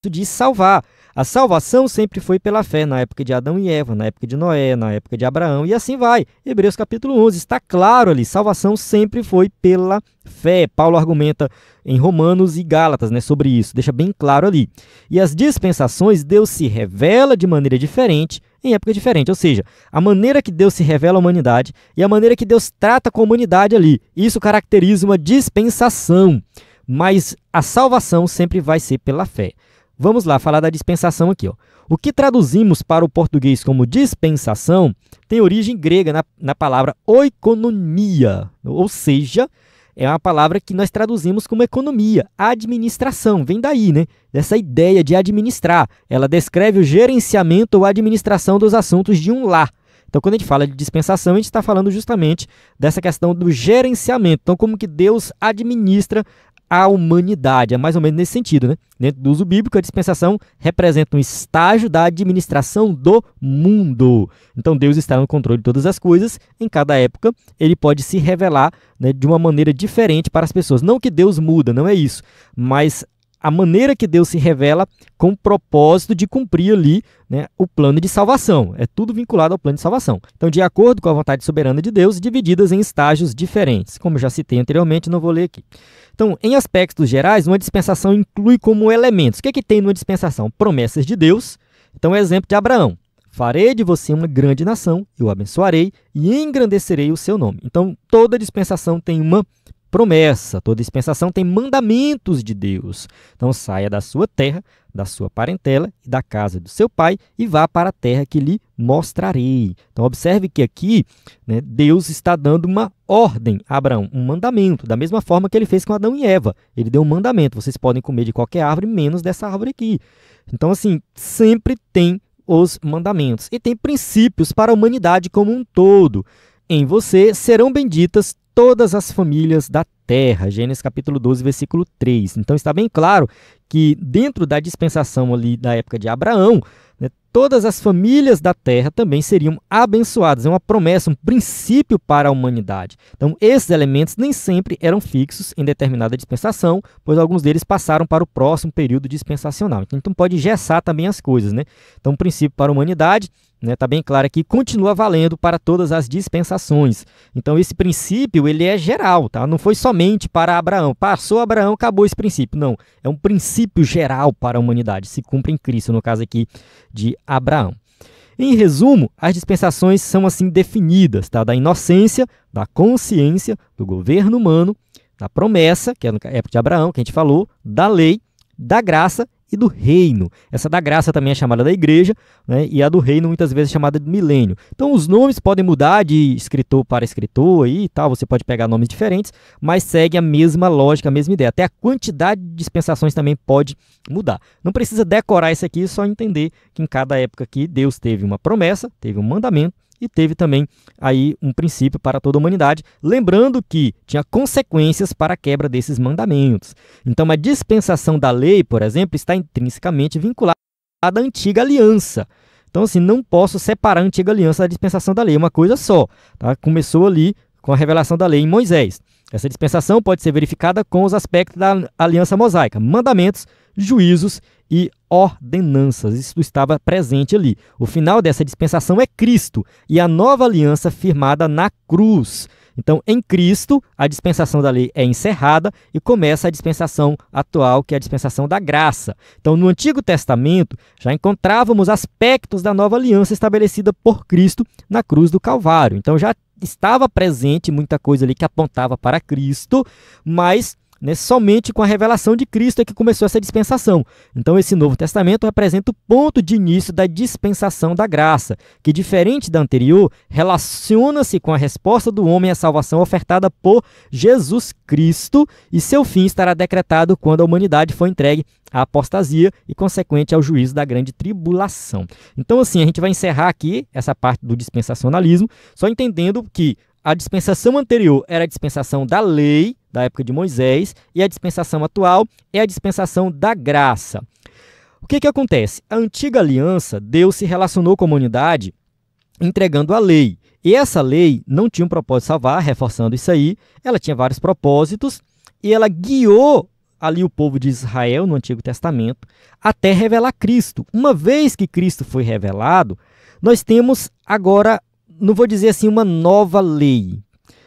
de salvar. A salvação sempre foi pela fé, na época de Adão e Eva, na época de Noé, na época de Abraão, e assim vai. Hebreus capítulo 11, está claro ali, salvação sempre foi pela fé. Paulo argumenta em Romanos e Gálatas sobre isso, deixa bem claro ali. E as dispensações, Deus se revela de maneira diferente, em época diferente, ou seja, a maneira que Deus se revela à humanidade e a maneira que Deus trata com a humanidade ali. Isso caracteriza uma dispensação, mas a salvação sempre vai ser pela fé. Vamos lá, falar da dispensação aqui. O que traduzimos para o português como dispensação tem origem grega na palavra oikonomia, ou seja, é uma palavra que nós traduzimos como economia, administração, vem daí, dessa ideia de administrar. Ela descreve o gerenciamento ou administração dos assuntos de um lar. Então, quando a gente fala de dispensação, a gente está falando justamente dessa questão do gerenciamento. Então, como que Deus administra a humanidade, é mais ou menos nesse sentido, Dentro do uso bíblico, a dispensação representa um estágio da administração do mundo. Então, Deus está no controle de todas as coisas. Em cada época, ele pode se revelar de uma maneira diferente para as pessoas. Não que Deus muda, não é isso, mas a maneira que Deus se revela com o propósito de cumprir ali o plano de salvação. É tudo vinculado ao plano de salvação. Então, de acordo com a vontade soberana de Deus, divididas em estágios diferentes. Como eu já citei anteriormente, não vou ler aqui. Então, em aspectos gerais, uma dispensação inclui como elementos. O que é que tem numa dispensação? Promessas de Deus. Então, exemplo de Abraão. Farei de você uma grande nação, eu abençoarei e engrandecerei o seu nome. Então, toda dispensação tem uma promessa, toda dispensação tem mandamentos de Deus. Então, saia da sua terra, da sua parentela e da casa do seu pai e vá para a terra que lhe mostrarei. Então, observe que aqui Deus está dando uma ordem a Abraão, um mandamento, da mesma forma que ele fez com Adão e Eva. Ele deu um mandamento, vocês podem comer de qualquer árvore, menos dessa árvore aqui. Então, assim, sempre tem os mandamentos e tem princípios para a humanidade como um todo. Em você serão benditas todas as famílias da terra. Gênesis capítulo 12, versículo 3. Então está bem claro que dentro da dispensação ali da época de Abraão, todas as famílias da terra também seriam abençoadas. É uma promessa, um princípio para a humanidade. Então esses elementos nem sempre eram fixos em determinada dispensação, pois alguns deles passaram para o próximo período dispensacional. Então pode engessar também as coisas, Então um princípio para a humanidade, né, tá bem claro aqui, continua valendo para todas as dispensações. Então esse princípio ele é geral, tá? Não foi somente para Abraão. Passou Abraão, acabou esse princípio. Não, é um princípio geral para a humanidade. Se cumpre em Cristo, no caso aqui de Abraão. Em resumo, as dispensações são assim definidas, tá? Da inocência, da consciência, do governo humano, da promessa, que é na época de Abraão, que a gente falou, da lei, da graça e do reino. Essa da graça também é chamada da igreja, né? E a do reino muitas vezes é chamada de milênio. Então os nomes podem mudar de escritor para escritor aí e tal, você pode pegar nomes diferentes, mas segue a mesma lógica, a mesma ideia. Até a quantidade de dispensações também pode mudar. Não precisa decorar isso aqui, só entender que em cada época aqui Deus teve uma promessa, teve um mandamento, e teve também aí um princípio para toda a humanidade, lembrando que tinha consequências para a quebra desses mandamentos. Então, a dispensação da lei, por exemplo, está intrinsecamente vinculada à antiga aliança. Então, assim, não posso separar a antiga aliança da dispensação da lei, é uma coisa só. Tá? Começou ali com a revelação da lei em Moisés. Essa dispensação pode ser verificada com os aspectos da aliança mosaica, mandamentos, juízos e ordenanças. Isso estava presente ali. O final dessa dispensação é Cristo e a nova aliança firmada na cruz. Então, em Cristo, a dispensação da lei é encerrada e começa a dispensação atual, que é a dispensação da graça. Então, no Antigo Testamento, já encontrávamos aspectos da nova aliança estabelecida por Cristo na cruz do Calvário. Então, já estava presente muita coisa ali que apontava para Cristo, mas somente com a revelação de Cristo é que começou essa dispensação. Então, esse Novo Testamento representa o ponto de início da dispensação da graça, que, diferente da anterior, relaciona-se com a resposta do homem à salvação ofertada por Jesus Cristo, e seu fim estará decretado quando a humanidade for entregue à apostasia e consequente ao juízo da grande tribulação. Então, assim, a gente vai encerrar aqui essa parte do dispensacionalismo, só entendendo que a dispensação anterior era a dispensação da lei, da época de Moisés, e a dispensação atual é a dispensação da graça. O que acontece? A antiga aliança, Deus se relacionou com a humanidade entregando a lei. E essa lei não tinha um propósito de salvar, reforçando isso aí, ela tinha vários propósitos, e ela guiou ali o povo de Israel no Antigo Testamento até revelar Cristo. Uma vez que Cristo foi revelado, nós temos agora, não vou dizer assim uma nova lei,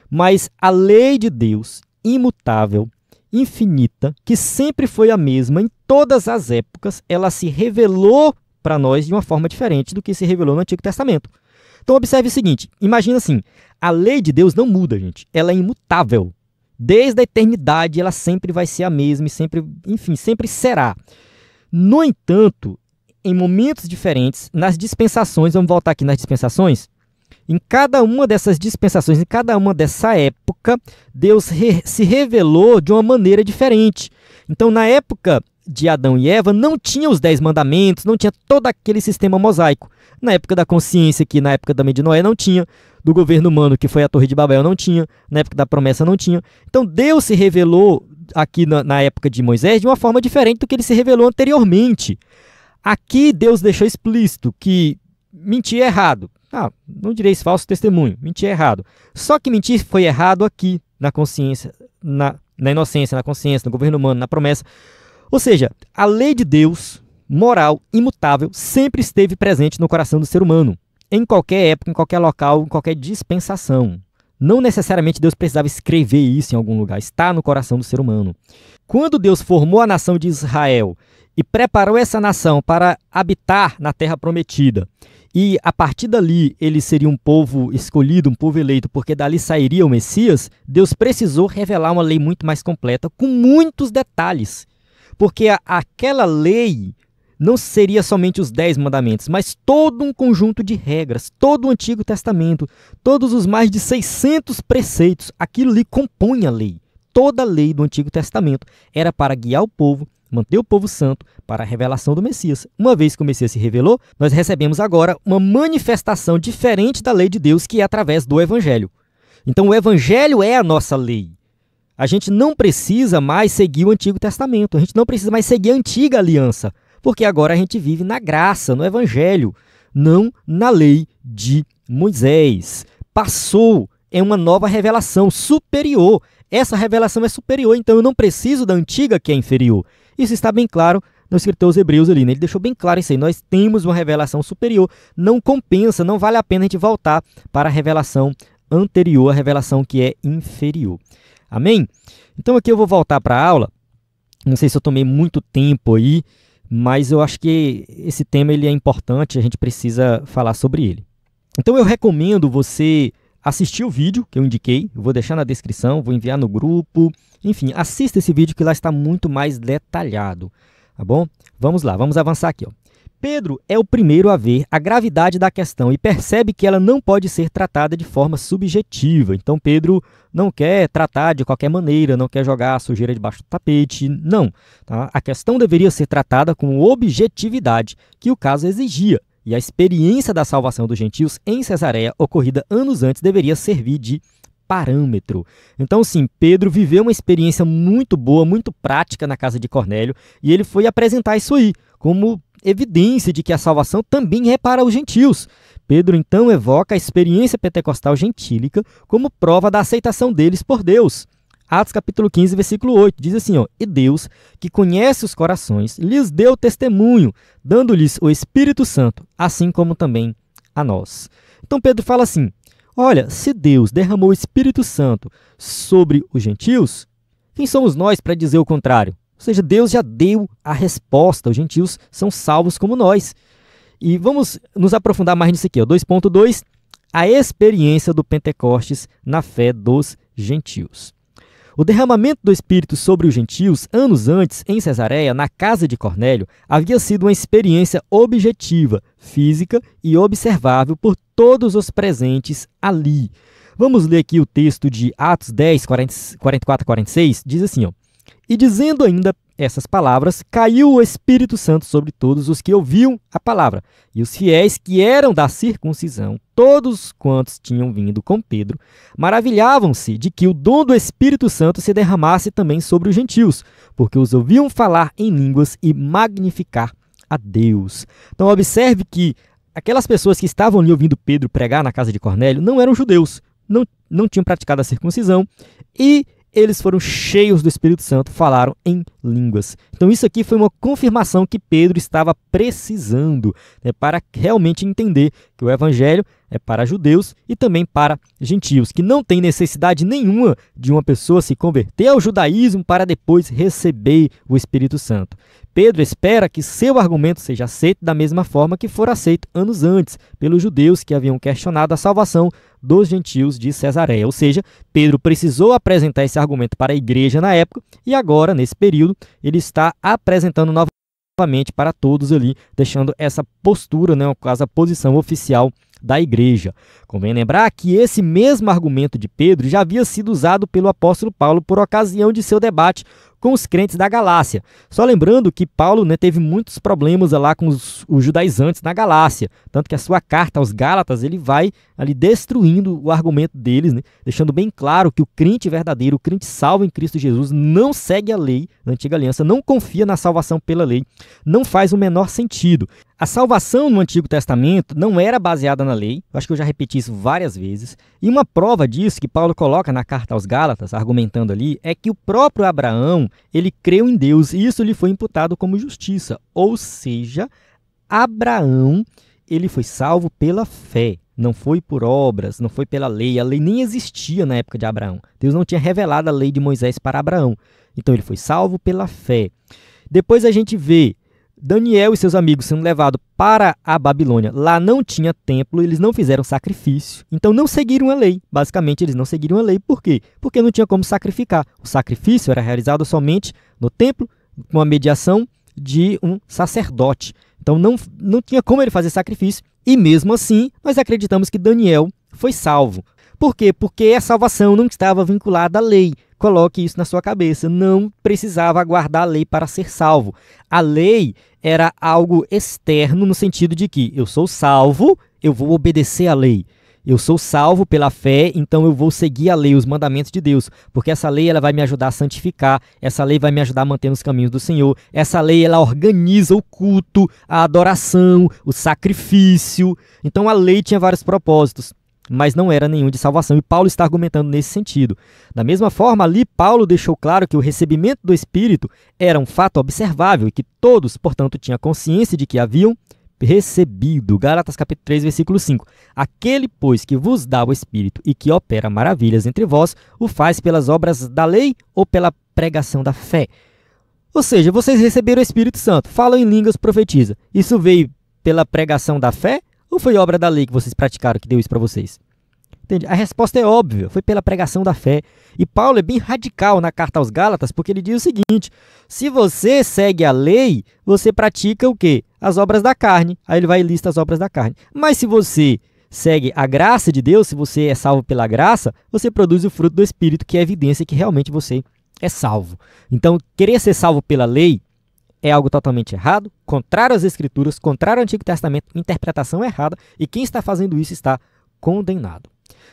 mas a lei de Deus, imutável, infinita, que sempre foi a mesma em todas as épocas, ela se revelou para nós de uma forma diferente do que se revelou no Antigo Testamento. Então observe o seguinte, imagina assim, a lei de Deus não muda, gente, ela é imutável. Desde a eternidade ela sempre vai ser a mesma e sempre, enfim, sempre será. No entanto, em momentos diferentes, nas dispensações, vamos voltar aqui nas dispensações, em cada uma dessas dispensações, em cada uma dessa época, Deus se revelou de uma maneira diferente. Então, na época de Adão e Eva, não tinha os 10 mandamentos, não tinha todo aquele sistema mosaico. Na época da consciência, que na época também de Noé não tinha, do governo humano, que foi a Torre de Babel, não tinha, na época da promessa não tinha. Então, Deus se revelou aqui na época de Moisés de uma forma diferente do que ele se revelou anteriormente. Aqui, Deus deixou explícito que mentir é errado. Não direis falso testemunho, mentir é errado. Só que mentir foi errado aqui, na consciência, na inocência, na consciência, no governo humano, na promessa. Ou seja, a lei de Deus, moral, imutável, sempre esteve presente no coração do ser humano. Em qualquer época, em qualquer local, em qualquer dispensação. Não necessariamente Deus precisava escrever isso em algum lugar, está no coração do ser humano. Quando Deus formou a nação de Israel e preparou essa nação para habitar na terra prometida, e a partir dali ele seria um povo escolhido, um povo eleito, porque dali sairia o Messias, Deus precisou revelar uma lei muito mais completa, com muitos detalhes. Porque aquela lei não seria somente os 10 mandamentos, mas todo um conjunto de regras, todo o Antigo Testamento, todos os mais de 600 preceitos, aquilo ali compõe a lei. Toda a lei do Antigo Testamento era para guiar o povo, manter o povo santo para a revelação do Messias. Uma vez que o Messias se revelou, nós recebemos agora uma manifestação diferente da lei de Deus, que é através do Evangelho. Então o Evangelho é a nossa lei. A gente não precisa mais seguir o Antigo Testamento, a gente não precisa mais seguir a antiga aliança, porque agora a gente vive na graça, no Evangelho, não na lei de Moisés. Passou, é uma nova revelação superior. Essa revelação é superior, então eu não preciso da antiga que é inferior. Isso está bem claro no escritor aos Hebreus ali, né? Ele deixou bem claro isso aí. Nós temos uma revelação superior. Não compensa, não vale a pena a gente voltar para a revelação anterior, a revelação que é inferior. Amém? Então aqui eu vou voltar para a aula. Não sei se eu tomei muito tempo aí, mas eu acho que esse tema ele é importante, a gente precisa falar sobre ele. Então eu recomendo você assistir o vídeo que eu indiquei, eu vou deixar na descrição, vou enviar no grupo, enfim, assista esse vídeo que lá está muito mais detalhado, tá bom? Vamos lá, vamos avançar aqui, ó. Pedro é o primeiro a ver a gravidade da questão e percebe que ela não pode ser tratada de forma subjetiva. Então Pedro não quer tratar de qualquer maneira, não quer jogar a sujeira debaixo do tapete, não. Tá? A questão deveria ser tratada com objetividade, que o caso exigia. E a experiência da salvação dos gentios em Cesareia, ocorrida anos antes, deveria servir de parâmetro. Então, sim, Pedro viveu uma experiência muito boa, muito prática na casa de Cornélio, e ele foi apresentar isso aí como evidência de que a salvação também é para os gentios. Pedro, então, evoca a experiência pentecostal gentílica como prova da aceitação deles por Deus. Atos capítulo 15, versículo 8, diz assim, ó, e Deus, que conhece os corações, lhes deu testemunho, dando-lhes o Espírito Santo, assim como também a nós. Então Pedro fala assim, olha, se Deus derramou o Espírito Santo sobre os gentios, quem somos nós para dizer o contrário? Ou seja, Deus já deu a resposta, os gentios são salvos como nós. E vamos nos aprofundar mais nisso aqui, ó, 2.2, a experiência do Pentecostes na fé dos gentios. O derramamento do Espírito sobre os gentios, anos antes, em Cesareia, na casa de Cornélio, havia sido uma experiência objetiva, física e observável por todos os presentes ali. Vamos ler aqui o texto de Atos 10, 44 a 46, diz assim, ó, e dizendo ainda essas palavras, caiu o Espírito Santo sobre todos os que ouviam a palavra. E os fiéis que eram da circuncisão, todos quantos tinham vindo com Pedro, maravilhavam-se de que o dom do Espírito Santo se derramasse também sobre os gentios, porque os ouviam falar em línguas e magnificar a Deus. Então observe que aquelas pessoas que estavam ali ouvindo Pedro pregar na casa de Cornélio não eram judeus, não tinham praticado a circuncisão e eles foram cheios do Espírito Santo, falaram em línguas. Então isso aqui foi uma confirmação que Pedro estava precisando, né, para realmente entender que o Evangelho é para judeus e também para gentios, que não tem necessidade nenhuma de uma pessoa se converter ao judaísmo para depois receber o Espírito Santo. Pedro espera que seu argumento seja aceito da mesma forma que for aceito anos antes pelos judeus que haviam questionado a salvação dos gentios de Cesareia. Ou seja, Pedro precisou apresentar esse argumento para a igreja na época e agora, nesse período, ele está apresentando novamente para todos ali, deixando essa postura, né, a posição oficial da igreja. Convém lembrar que esse mesmo argumento de Pedro já havia sido usado pelo apóstolo Paulo por ocasião de seu debate com os crentes da Galácia. Só lembrando que Paulo, né, teve muitos problemas lá com os judaizantes na Galácia, tanto que a sua carta aos Gálatas ele vai ali destruindo o argumento deles, né, deixando bem claro que o crente verdadeiro, o crente salvo em Cristo Jesus, não segue a lei da antiga aliança, não confia na salvação pela lei, não faz o menor sentido. A salvação no Antigo Testamento não era baseada na lei, eu acho que eu já repeti isso várias vezes, e uma prova disso que Paulo coloca na carta aos Gálatas, argumentando ali, é que o próprio Abraão, ele creu em Deus e isso lhe foi imputado como justiça, ou seja, Abraão, ele foi salvo pela fé, não foi por obras, não foi pela lei, a lei nem existia na época de Abraão, Deus não tinha revelado a lei de Moisés para Abraão, então ele foi salvo pela fé. Depois a gente vê Daniel e seus amigos sendo levados para a Babilônia. Lá não tinha templo, eles não fizeram sacrifício. Então não seguiram a lei. Basicamente, eles não seguiram a lei. Por quê? Porque não tinha como sacrificar. O sacrifício era realizado somente no templo, com a mediação de um sacerdote. Então não tinha como ele fazer sacrifício. E mesmo assim, nós acreditamos que Daniel foi salvo. Por quê? Porque a salvação não estava vinculada à lei. Coloque isso na sua cabeça. Não precisava aguardar a lei para ser salvo. A lei era algo externo no sentido de que eu sou salvo, eu vou obedecer à lei. Eu sou salvo pela fé, então eu vou seguir a lei, os mandamentos de Deus, porque essa lei ela vai me ajudar a santificar, essa lei vai me ajudar a manter nos caminhos do Senhor, essa lei ela organiza o culto, a adoração, o sacrifício. Então a lei tinha vários propósitos. mas não era nenhum de salvação. E Paulo está argumentando nesse sentido. Da mesma forma, ali Paulo deixou claro que o recebimento do Espírito era um fato observável e que todos, portanto, tinham consciência de que haviam recebido. Gálatas capítulo 3, versículo 5. Aquele, pois, que vos dá o Espírito e que opera maravilhas entre vós, o faz pelas obras da lei ou pela pregação da fé? Ou seja, vocês receberam o Espírito Santo, falam em línguas, profetiza. Isso veio pela pregação da fé ou foi obra da lei que vocês praticaram que deu isso para vocês? Entende? A resposta é óbvia, foi pela pregação da fé. E Paulo é bem radical na carta aos Gálatas, porque ele diz o seguinte: se você segue a lei, você pratica o quê? As obras da carne. Aí ele vai e lista as obras da carne. Mas se você segue a graça de Deus, se você é salvo pela graça, você produz o fruto do Espírito, que é evidência que realmente você é salvo. Então, querer ser salvo pela lei é algo totalmente errado, contrário às Escrituras, contrário ao Antigo Testamento, interpretação errada, e quem está fazendo isso está condenado.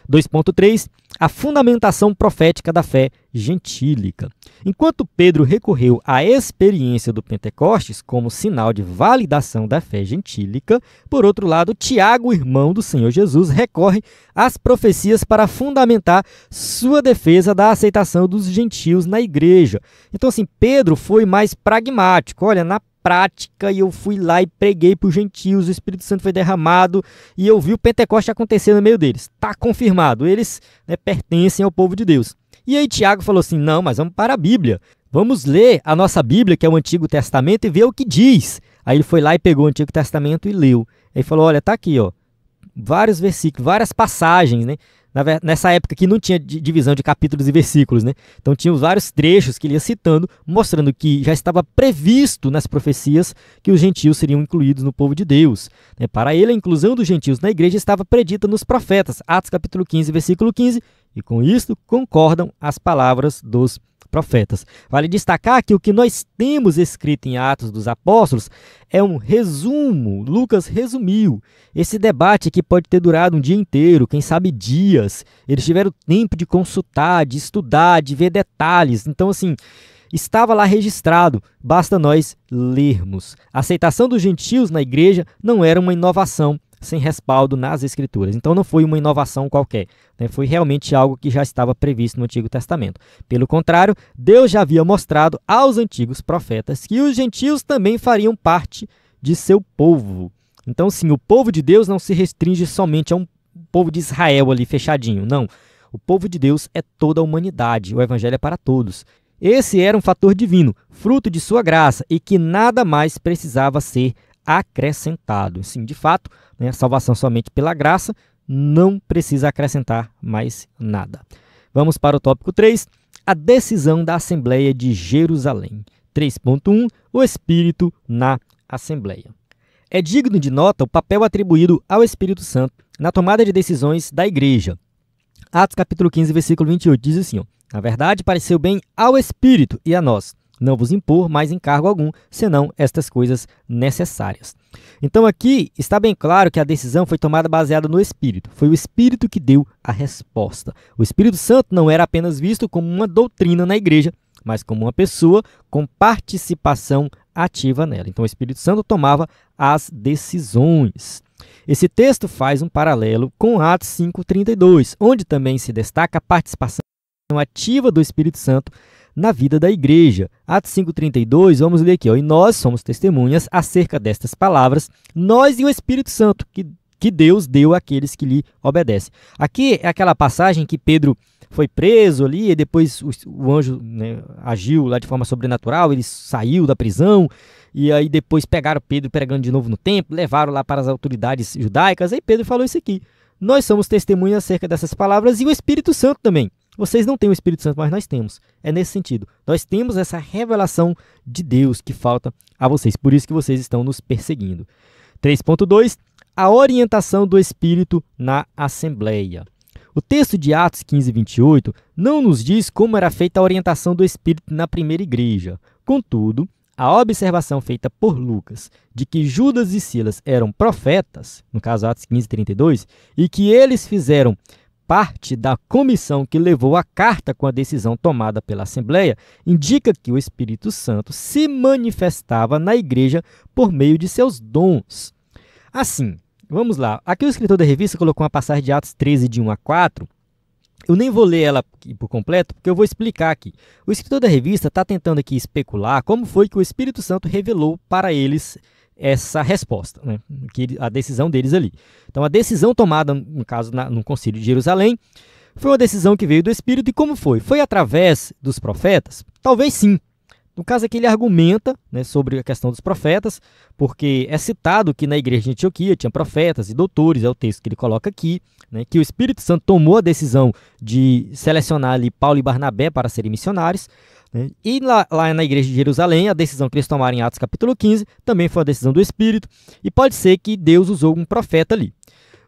2.3. A fundamentação profética da fé gentílica. Enquanto Pedro recorreu à experiência do Pentecostes como sinal de validação da fé gentílica, por outro lado, Tiago, irmão do Senhor Jesus, recorre às profecias para fundamentar sua defesa da aceitação dos gentios na igreja. Então, assim, Pedro foi mais pragmático. Olha, na prática, e eu fui lá e preguei para os gentios, o Espírito Santo foi derramado e eu vi o Pentecoste acontecer no meio deles. Está confirmado, eles pertencem ao povo de Deus. E aí Tiago falou assim, não, mas vamos para a Bíblia. Vamos ler a nossa Bíblia, que é o Antigo Testamento, e ver o que diz. Aí ele foi lá e pegou o Antigo Testamento e leu. Aí falou, olha, está aqui, ó, vários versículos, várias passagens, né? Nessa época que não tinha divisão de capítulos e versículos, né? Então tinha vários trechos que ele ia citando, mostrando que já estava previsto nas profecias que os gentios seriam incluídos no povo de Deus. Para ele, a inclusão dos gentios na igreja estava predita nos profetas, Atos capítulo 15, versículo 15, e com isso concordam as palavras dos profetas. Vale destacar que o que nós temos escrito em Atos dos Apóstolos é um resumo. Lucas resumiu. Esse debate aqui pode ter durado um dia inteiro, quem sabe dias. Eles tiveram tempo de consultar, de estudar, de ver detalhes. Então, assim, estava lá registrado, basta nós lermos. A aceitação dos gentios na igreja não era uma inovação sem respaldo nas Escrituras. Então não foi uma inovação qualquer, foi realmente algo que já estava previsto no Antigo Testamento. Pelo contrário, Deus já havia mostrado aos antigos profetas que os gentios também fariam parte de seu povo. Então sim, o povo de Deus não se restringe somente a um povo de Israel ali fechadinho, não. O povo de Deus é toda a humanidade, o evangelho é para todos. Esse era um fator divino, fruto de sua graça, e que nada mais precisava ser acrescentado. Sim, de fato, a salvação somente pela graça, não precisa acrescentar mais nada. Vamos para o tópico 3, a decisão da Assembleia de Jerusalém. 3.1, o Espírito na Assembleia. É digno de nota o papel atribuído ao Espírito Santo na tomada de decisões da igreja. Atos capítulo 15, versículo 28, diz assim, na verdade, pareceu bem ao Espírito e a nós, não vos impor mais encargo algum, senão estas coisas necessárias. Então aqui está bem claro que a decisão foi tomada baseada no Espírito. Foi o Espírito que deu a resposta. O Espírito Santo não era apenas visto como uma doutrina na igreja, mas como uma pessoa com participação ativa nela. Então o Espírito Santo tomava as decisões. Esse texto faz um paralelo com Atos 5:32, onde também se destaca a participação ativa do Espírito Santo na vida da igreja. Atos 5:32, vamos ler aqui, ó, e nós somos testemunhas acerca destas palavras, nós e o Espírito Santo, que Deus deu àqueles que lhe obedecem. Aqui é aquela passagem que Pedro foi preso ali, e depois o anjo agiu lá de forma sobrenatural, ele saiu da prisão, e aí depois pegaram Pedro pregando de novo no templo, levaram lá para as autoridades judaicas, aí Pedro falou isso aqui, nós somos testemunhas acerca dessas palavras e o Espírito Santo também. Vocês não têm o Espírito Santo, mas nós temos. É nesse sentido. Nós temos essa revelação de Deus que falta a vocês. Por isso que vocês estão nos perseguindo. 3.2. A orientação do Espírito na Assembleia. O texto de Atos 15:28 não nos diz como era feita a orientação do Espírito na primeira igreja. Contudo, a observação feita por Lucas de que Judas e Silas eram profetas, no caso Atos 15:32, e que eles fizeram parte da comissão que levou a carta com a decisão tomada pela Assembleia, indica que o Espírito Santo se manifestava na igreja por meio de seus dons. Assim, Vamos lá. Aqui o escritor da revista colocou uma passagem de Atos 13, de 1 a 4. Eu nem vou ler ela aqui por completo, porque eu vou explicar aqui. O escritor da revista está tentando aqui especular como foi que o Espírito Santo revelou para eles essa resposta, né? A decisão deles ali. Então, a decisão tomada, no caso, no Concílio de Jerusalém, foi uma decisão que veio do Espírito. E como foi? Foi através dos profetas? Talvez sim. No caso aqui, ele argumenta, né, sobre a questão dos profetas, porque é citado que na igreja de Antioquia tinha profetas e doutores, é o texto que ele coloca aqui, né, que o Espírito Santo tomou a decisão de selecionar ali Paulo e Barnabé para serem missionários, né, e lá na igreja de Jerusalém, a decisão que eles tomaram em Atos capítulo 15 também foi a decisão do Espírito, e pode ser que Deus usou um profeta ali.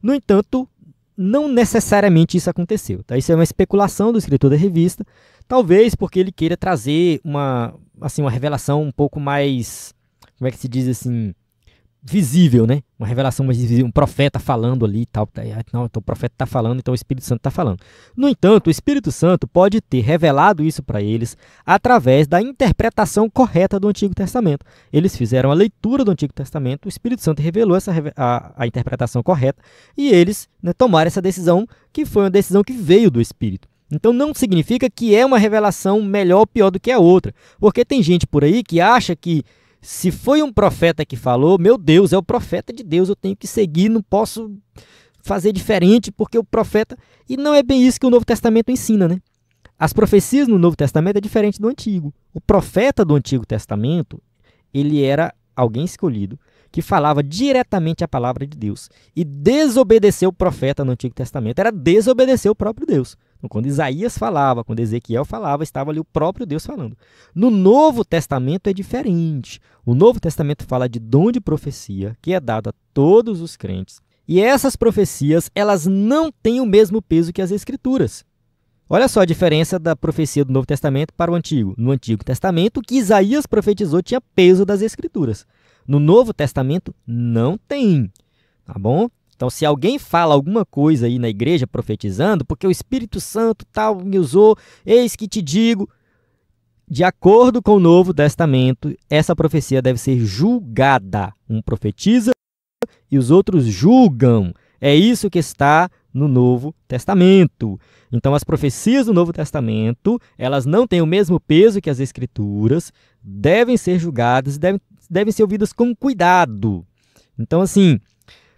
No entanto, não necessariamente isso aconteceu. Tá? Isso é uma especulação do escritor da revista, talvez porque ele queira trazer uma revelação um pouco mais, como é que se diz assim, visível, né? Uma revelação mais visível, um profeta falando ali e tal. Não, então o profeta está falando, então o Espírito Santo está falando. No entanto, o Espírito Santo pode ter revelado isso para eles através da interpretação correta do Antigo Testamento. Eles fizeram a leitura do Antigo Testamento, o Espírito Santo revelou a interpretação correta e eles, né, tomaram essa decisão, que foi uma decisão que veio do Espírito. Então não significa que é uma revelação melhor ou pior do que a outra, porque tem gente por aí que acha que se foi um profeta que falou, meu Deus, é o profeta de Deus, eu tenho que seguir, não posso fazer diferente porque o profeta... E não é bem isso que o Novo Testamento ensina, né? As profecias no Novo Testamento é diferente do Antigo. O profeta do Antigo Testamento, ele era alguém escolhido que falava diretamente a palavra de Deus. E desobedecer o profeta no Antigo Testamento era desobedecer o próprio Deus. Então, quando Isaías falava, quando Ezequiel falava, estava ali o próprio Deus falando. No Novo Testamento é diferente. O Novo Testamento fala de dom de profecia, que é dado a todos os crentes. E essas profecias, elas não têm o mesmo peso que as Escrituras. Olha só a diferença da profecia do Novo Testamento para o Antigo. No Antigo Testamento, o que Isaías profetizou tinha peso das Escrituras. No Novo Testamento, não tem. Tá bom? Então, se alguém fala alguma coisa aí na igreja profetizando, porque o Espírito Santo tal me usou, eis que te digo, de acordo com o Novo Testamento, essa profecia deve ser julgada. Um profetiza e os outros julgam. É isso que está no Novo Testamento. Então, as profecias do Novo Testamento, elas não têm o mesmo peso que as Escrituras, devem ser julgadas e devem ser ouvidas com cuidado. Então, assim,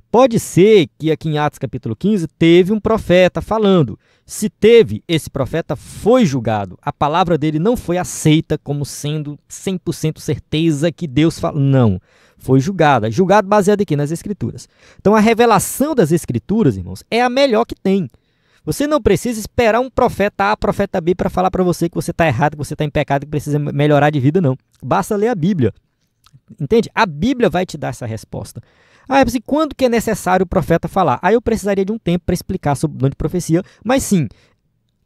pode ser que aqui em Atos capítulo 15 teve um profeta falando. Se teve, esse profeta foi julgado. A palavra dele não foi aceita como sendo 100% certeza que Deus fala. Não, foi julgada. Julgado baseado aqui nas Escrituras. Então, a revelação das Escrituras, irmãos, é a melhor que tem. Você não precisa esperar um profeta A, profeta B para falar para você que você está errado, que você está em pecado, que precisa melhorar de vida, não. Basta ler a Bíblia. Entende? A Bíblia vai te dar essa resposta. Quando que é necessário o profeta falar? Eu precisaria de um tempo para explicar sobre o dom de profecia, mas sim,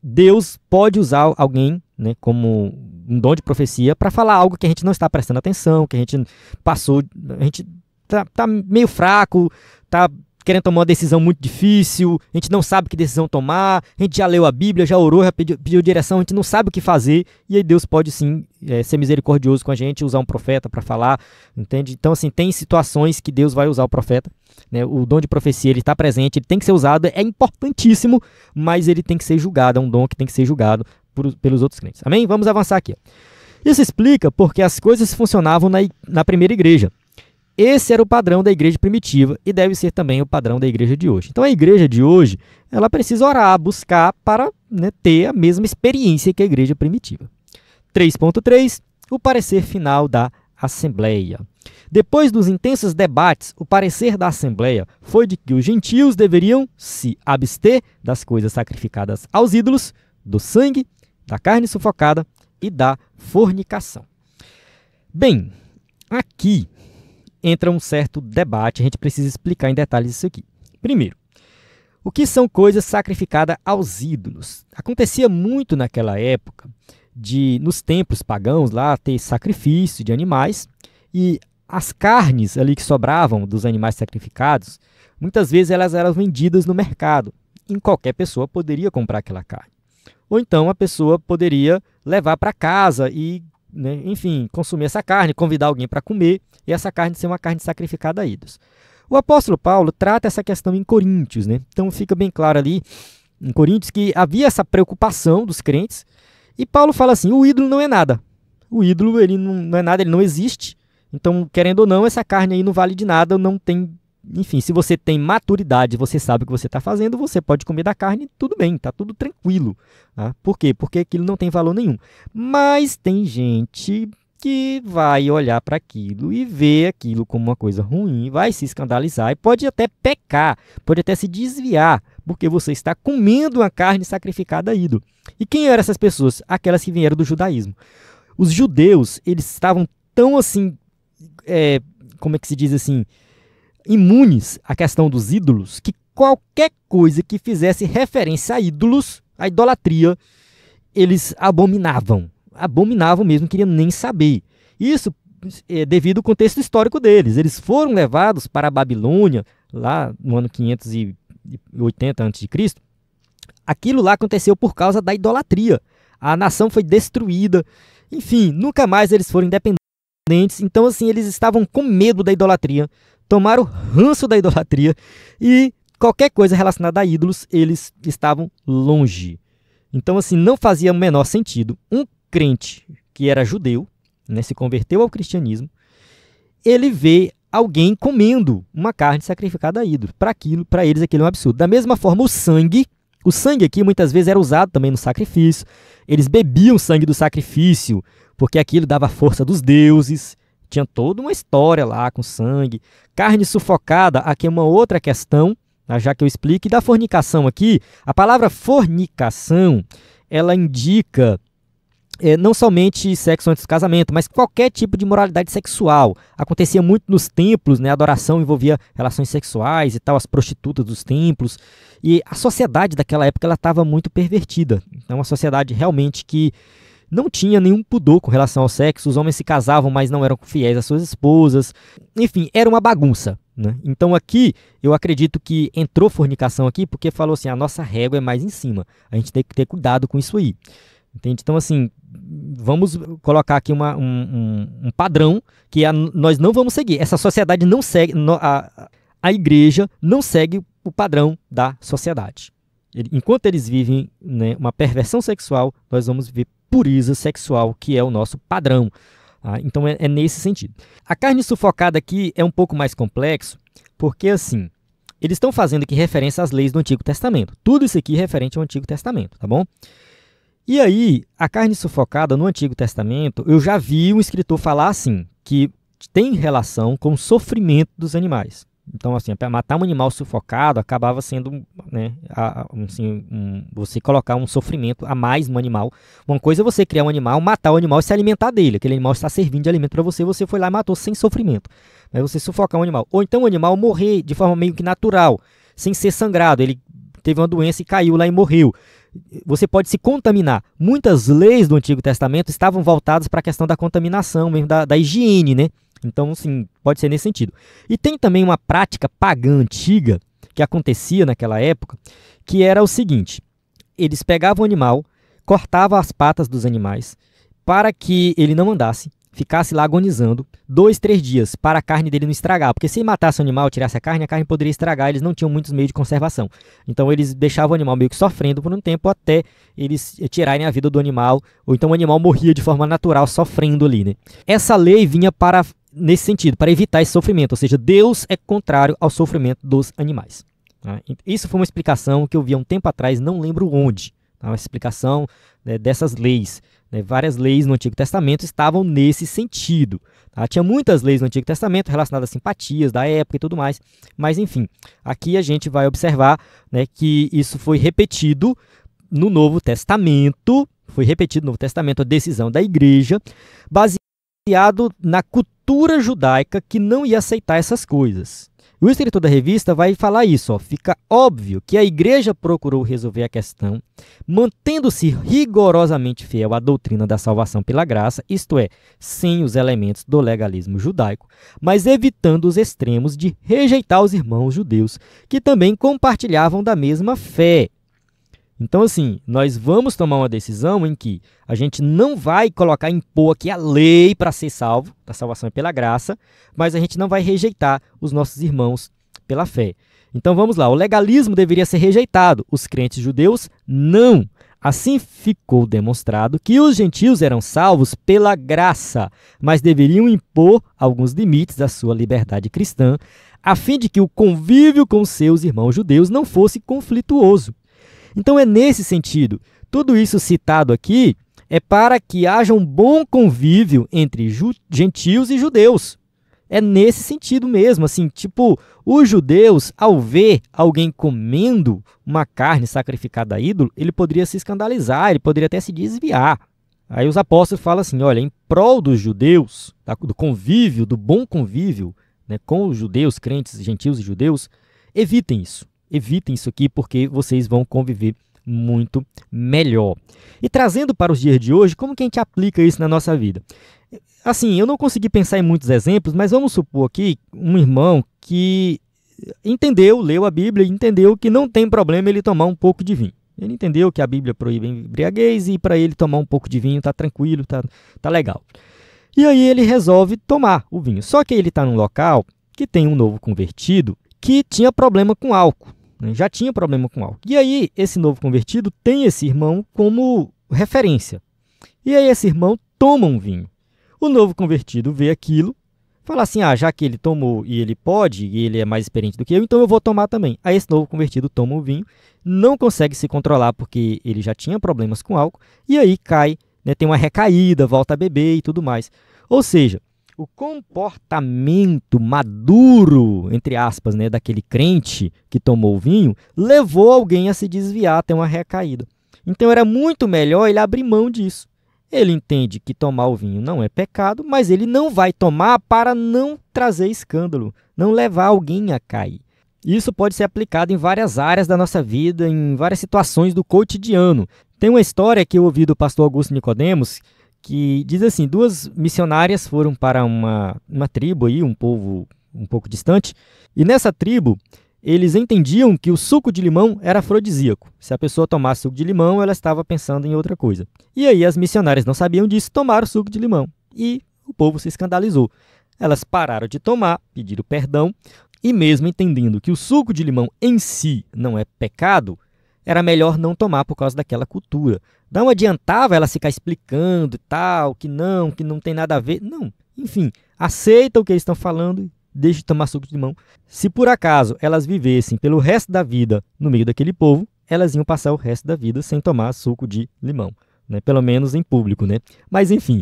Deus pode usar alguém, né, como um dom de profecia para falar algo que a gente não está prestando atenção, que a gente passou, a gente tá meio fraco, tá querendo tomar uma decisão muito difícil, a gente não sabe que decisão tomar, a gente já leu a Bíblia, já orou, já pediu direção, a gente não sabe o que fazer, e aí Deus pode sim ser misericordioso com a gente, usar um profeta para falar, entende? Então, assim, tem situações que Deus vai usar o profeta, né? O dom de profecia, ele está presente, ele tem que ser usado, é importantíssimo, mas ele tem que ser julgado, é um dom que tem que ser julgado pelos outros crentes. Amém? Vamos avançar aqui. Isso explica porque as coisas funcionavam na primeira igreja. Esse era o padrão da igreja primitiva e deve ser também o padrão da igreja de hoje. Então, a igreja de hoje, ela precisa orar, buscar para, né, ter a mesma experiência que a igreja primitiva. 3.3, o parecer final da Assembleia. Depois dos intensos debates, o parecer da Assembleia foi de que os gentios deveriam se abster das coisas sacrificadas aos ídolos, do sangue, da carne sufocada e da fornicação. Bem, aqui entra um certo debate, a gente precisa explicar em detalhes isso aqui. Primeiro, o que são coisas sacrificadas aos ídolos? Acontecia muito naquela época nos templos pagãos lá ter sacrifício de animais e as carnes ali que sobravam dos animais sacrificados, muitas vezes elas eram vendidas no mercado. Em qualquer pessoa poderia comprar aquela carne. Ou então a pessoa poderia levar para casa e, né, enfim, consumir essa carne, convidar alguém para comer e essa carne ser uma carne sacrificada a ídolos. O apóstolo Paulo trata essa questão em Coríntios, né? Então fica bem claro ali em Coríntios que havia essa preocupação dos crentes, e Paulo fala assim, o ídolo não é nada. O ídolo ele não é nada, ele não existe. Então, querendo ou não, essa carne aí não vale de nada, não tem... Enfim, se você tem maturidade, você sabe o que você está fazendo, você pode comer da carne, tudo bem, está tudo tranquilo. Tá? Por quê? Porque aquilo não tem valor nenhum. Mas tem gente que vai olhar para aquilo e ver aquilo como uma coisa ruim, vai se escandalizar e pode até pecar, pode até se desviar, porque você está comendo uma carne sacrificada a ídolo. E quem eram essas pessoas? Aquelas que vieram do judaísmo. Os judeus, eles estavam tão assim, como é que se diz assim, imunes à questão dos ídolos, que qualquer coisa que fizesse referência a ídolos, a idolatria, eles abominavam. Abominavam mesmo, não queriam nem saber. Isso é devido ao contexto histórico deles. Eles foram levados para a Babilônia, lá no ano 580 a.C. Aquilo lá aconteceu por causa da idolatria. A nação foi destruída. Enfim, nunca mais eles foram independentes. Então, assim, eles estavam com medo da idolatria, tomaram o ranço da idolatria e qualquer coisa relacionada a ídolos, eles estavam longe. Então, assim, não fazia o menor sentido um crente que era judeu, né, se converteu ao cristianismo, ele vê alguém comendo uma carne sacrificada a ídolo. Para eles aquilo é um absurdo. Da mesma forma, o sangue aqui muitas vezes era usado também no sacrifício. Eles bebiam o sangue do sacrifício, porque aquilo dava força dos deuses. Tinha toda uma história lá com sangue. Carne sufocada, aqui é uma outra questão, já que eu explico. E da fornicação aqui, a palavra fornicação, ela indica não somente sexo antes do casamento, mas qualquer tipo de moralidade sexual. Acontecia muito nos templos, né? A adoração envolvia relações sexuais e tal, as prostitutas dos templos. E a sociedade daquela época ela estava muito pervertida. Então, uma sociedade realmente que não tinha nenhum pudor com relação ao sexo. Os homens se casavam, mas não eram fiéis às suas esposas. Enfim, era uma bagunça, né? Então aqui, eu acredito que entrou fornicação aqui porque falou assim, a nossa régua é mais em cima. A gente tem que ter cuidado com isso aí. Entende? Então, assim, vamos colocar aqui um padrão que nós não vamos seguir. Essa sociedade não segue, a igreja não segue o padrão da sociedade. Enquanto eles vivem, né, uma perversão sexual, nós vamos viver pureza sexual, que é o nosso padrão. Tá? Então, é nesse sentido. A carne sufocada aqui é um pouco mais complexo, porque, assim, eles estão fazendo aqui referência às leis do Antigo Testamento. Tudo isso aqui é referente ao Antigo Testamento, tá bom? E aí, a carne sufocada no Antigo Testamento, eu já vi um escritor falar assim, que tem relação com o sofrimento dos animais. Então, assim, para matar um animal sufocado, acabava sendo, né, você colocar um sofrimento a mais no animal. Uma coisa é você criar um animal, matar o animal e se alimentar dele. Aquele animal está servindo de alimento para você, você foi lá e matou sem sofrimento. Aí você sufocar um animal. Ou então o animal morrer de forma meio que natural, sem ser sangrado. Ele teve uma doença e caiu lá e morreu. Você pode se contaminar. Muitas leis do Antigo Testamento estavam voltadas para a questão da contaminação, mesmo da higiene, né? Então, sim, pode ser nesse sentido. E tem também uma prática pagã antiga que acontecia naquela época, que era o seguinte: eles pegavam o animal, cortavam as patas dos animais para que ele não andasse, ficasse lá agonizando 2, 3 dias para a carne dele não estragar. Porque se matasse o animal, tirasse a carne poderia estragar, eles não tinham muitos meios de conservação. Então eles deixavam o animal meio que sofrendo por um tempo até eles tirarem a vida do animal, ou então o animal morria de forma natural sofrendo ali, né? Essa lei vinha nesse sentido, para evitar esse sofrimento, ou seja, Deus é contrário ao sofrimento dos animais. Tá? Isso foi uma explicação que eu vi há um tempo atrás, não lembro onde. Tá? Uma explicação, né, dessas leis. Várias leis no Antigo Testamento estavam nesse sentido. Tá? Tinha muitas leis no Antigo Testamento relacionadas a simpatias da época e tudo mais, mas enfim, aqui a gente vai observar, né, que isso foi repetido no Novo Testamento, a decisão da igreja, baseado na cultura judaica que não ia aceitar essas coisas. O escritor da revista vai falar isso, ó. Fica óbvio que a igreja procurou resolver a questão, mantendo-se rigorosamente fiel à doutrina da salvação pela graça, isto é, sem os elementos do legalismo judaico, mas evitando os extremos de rejeitar os irmãos judeus, que também compartilhavam da mesma fé. Então, assim, nós vamos tomar uma decisão em que a gente não vai impor aqui a lei para ser salvo, a salvação é pela graça, mas a gente não vai rejeitar os nossos irmãos pela fé. Então vamos lá, o legalismo deveria ser rejeitado, os crentes judeus não. Assim ficou demonstrado que os gentios eram salvos pela graça, mas deveriam impor alguns limites à sua liberdade cristã, a fim de que o convívio com seus irmãos judeus não fosse conflituoso. Então é nesse sentido, tudo isso citado aqui é para que haja um bom convívio entre gentios e judeus. É nesse sentido mesmo, assim, tipo, os judeus, ao ver alguém comendo uma carne sacrificada a ídolo, ele poderia se escandalizar, ele poderia até se desviar. Aí os apóstolos falam assim, olha, em prol dos judeus, do convívio, do bom convívio, né, com os judeus, crentes, gentios e judeus, evitem isso aqui, porque vocês vão conviver muito melhor. E trazendo para os dias de hoje, como que a gente aplica isso na nossa vida? Assim, eu não consegui pensar em muitos exemplos, mas vamos supor aqui um irmão que leu a Bíblia e entendeu que não tem problema ele tomar um pouco de vinho. Ele entendeu que a Bíblia proíbe embriaguez e para ele tomar um pouco de vinho está tranquilo, tá legal. E aí ele resolve tomar o vinho. Só que ele está num local que tem um novo convertido que tinha problema com álcool. Já tinha problema com álcool. E aí esse novo convertido tem esse irmão como referência. E aí esse irmão toma um vinho. O novo convertido vê aquilo, fala assim, já que ele tomou e ele pode, e ele é mais experiente do que eu, então eu vou tomar também. Aí esse novo convertido toma o vinho, não consegue se controlar porque ele já tinha problemas com álcool, e aí cai, né, tem uma recaída, volta a beber e tudo mais. Ou seja, o comportamento maduro, entre aspas, né, daquele crente que tomou o vinho, levou alguém a se desviar, a ter uma recaída. Então era muito melhor ele abrir mão disso. Ele entende que tomar o vinho não é pecado, mas ele não vai tomar para não trazer escândalo, não levar alguém a cair. Isso pode ser aplicado em várias áreas da nossa vida, em várias situações do cotidiano. Tem uma história que eu ouvi do pastor Augusto Nicodemos, que diz assim, 2 missionárias foram para uma tribo, aí, um povo um pouco distante, e nessa tribo eles entendiam que o suco de limão era afrodisíaco. Se a pessoa tomasse suco de limão, ela estava pensando em outra coisa. E aí as missionárias não sabiam disso, tomaram suco de limão. E o povo se escandalizou. Elas pararam de tomar, pediram perdão, e mesmo entendendo que o suco de limão em si não é pecado, era melhor não tomar por causa daquela cultura. Não adiantava ela ficar explicando e tal, que não tem nada a ver. Não, enfim, aceita o que eles estão falando, deixe de tomar suco de limão. Se por acaso elas vivessem pelo resto da vida no meio daquele povo, elas iam passar o resto da vida sem tomar suco de limão, né? Pelo menos em público, né? Mas enfim,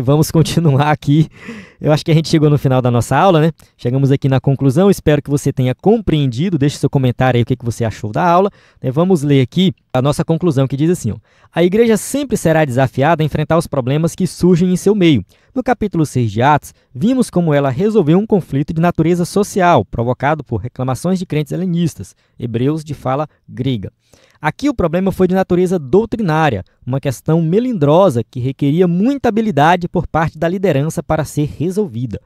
vamos continuar aqui. Eu acho que a gente chegou no final da nossa aula, né? Chegamos aqui na conclusão, espero que você tenha compreendido. Deixe seu comentário aí o que você achou da aula, né? Vamos ler aqui a nossa conclusão, que diz assim, a igreja sempre será desafiada a enfrentar os problemas que surgem em seu meio. No capítulo 6 de Atos, vimos como ela resolveu um conflito de natureza social, provocado por reclamações de crentes helenistas, hebreus de fala grega. Aqui o problema foi de natureza doutrinária, uma questão melindrosa que requeria muita habilidade por parte da liderança para ser resolvida.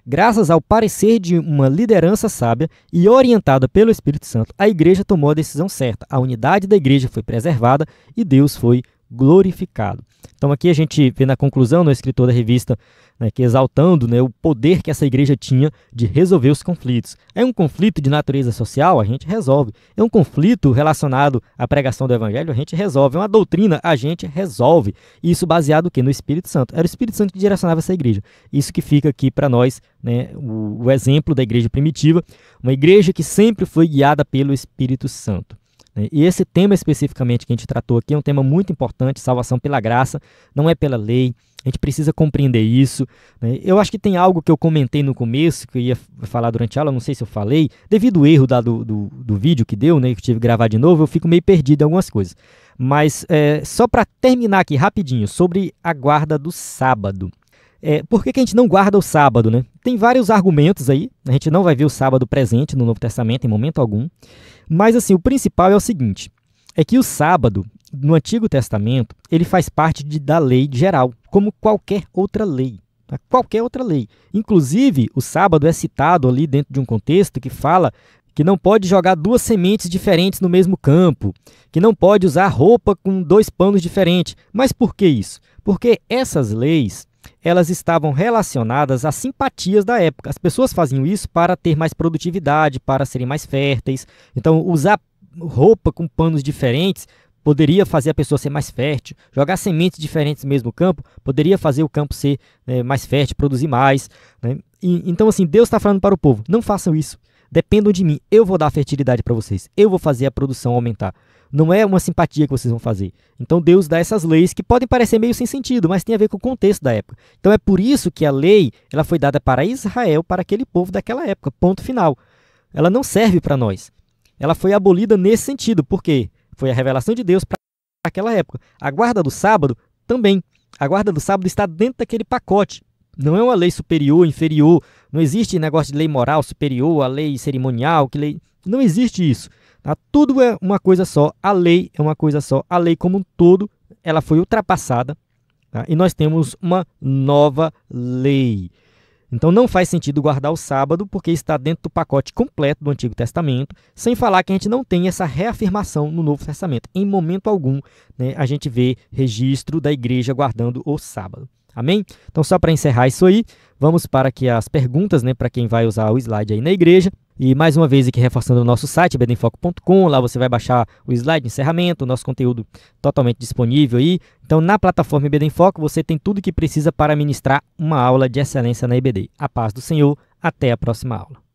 Graças ao parecer de uma liderança sábia e orientada pelo Espírito Santo, a igreja tomou a decisão certa, a unidade da igreja foi preservada e Deus foi glorificado. Então aqui a gente vê na conclusão, no escritor da revista, né, que exaltando, né, o poder que essa igreja tinha de resolver os conflitos. É um conflito de natureza social, a gente resolve. É um conflito relacionado à pregação do evangelho, a gente resolve. É uma doutrina, a gente resolve. Isso baseado o quê? No Espírito Santo. Era o Espírito Santo que direcionava essa igreja. Isso que fica aqui para nós, né, o exemplo da igreja primitiva, uma igreja que sempre foi guiada pelo Espírito Santo. E esse tema especificamente que a gente tratou aqui é um tema muito importante, salvação pela graça, não é pela lei, a gente precisa compreender isso. Eu acho que tem algo que eu comentei no começo, que eu ia falar durante a aula, não sei se eu falei, devido ao erro do vídeo que deu, né, que eu tive que gravar de novo, eu fico meio perdido em algumas coisas. Mas só para terminar aqui rapidinho, sobre a guarda do sábado. Por que a gente não guarda o sábado, né? Tem vários argumentos aí, a gente não vai ver o sábado presente no Novo Testamento em momento algum, mas assim, o principal é o seguinte, é que o sábado, no Antigo Testamento, ele faz parte da lei geral, como qualquer outra lei. Tá? Qualquer outra lei. Inclusive, o sábado é citado ali dentro de um contexto que fala que não pode jogar 2 sementes diferentes no mesmo campo, que não pode usar roupa com 2 panos diferentes. Mas por que isso? Porque essas leis, elas estavam relacionadas às simpatias da época. As pessoas faziam isso para ter mais produtividade, para serem mais férteis. Então, usar roupa com panos diferentes poderia fazer a pessoa ser mais fértil. Jogar sementes diferentes no mesmo campo poderia fazer o campo ser mais fértil, produzir mais. Né? Então, assim, Deus está falando para o povo, não façam isso. Dependam de mim, eu vou dar fertilidade para vocês. Eu vou fazer a produção aumentar. Não é uma simpatia que vocês vão fazer. Então Deus dá essas leis que podem parecer meio sem sentido, mas tem a ver com o contexto da época. Então é por isso que a lei ela foi dada para Israel, para aquele povo daquela época, ponto final. Ela não serve para nós. Ela foi abolida nesse sentido, porque foi a revelação de Deus para aquela época. A guarda do sábado também. A guarda do sábado está dentro daquele pacote. Não é uma lei superior, inferior. Não existe negócio de lei moral superior, a lei cerimonial. Não existe isso. Tá? Tudo é uma coisa só. A lei é uma coisa só. A lei como um todo, ela foi ultrapassada. Tá? E nós temos uma nova lei. Então não faz sentido guardar o sábado, porque está dentro do pacote completo do Antigo Testamento, sem falar que a gente não tem essa reafirmação no Novo Testamento. Em momento algum, né, a gente vê registro da igreja guardando o sábado. Amém? Então, só para encerrar isso aí, vamos para aqui as perguntas, né, para quem vai usar o slide aí na igreja. E mais uma vez aqui reforçando o nosso site, ebedenfoco.com, lá você vai baixar o slide de encerramento, o nosso conteúdo totalmente disponível aí. Então, na plataforma EBD em Foco, você tem tudo que precisa para ministrar uma aula de excelência na EBD. A paz do Senhor, até a próxima aula.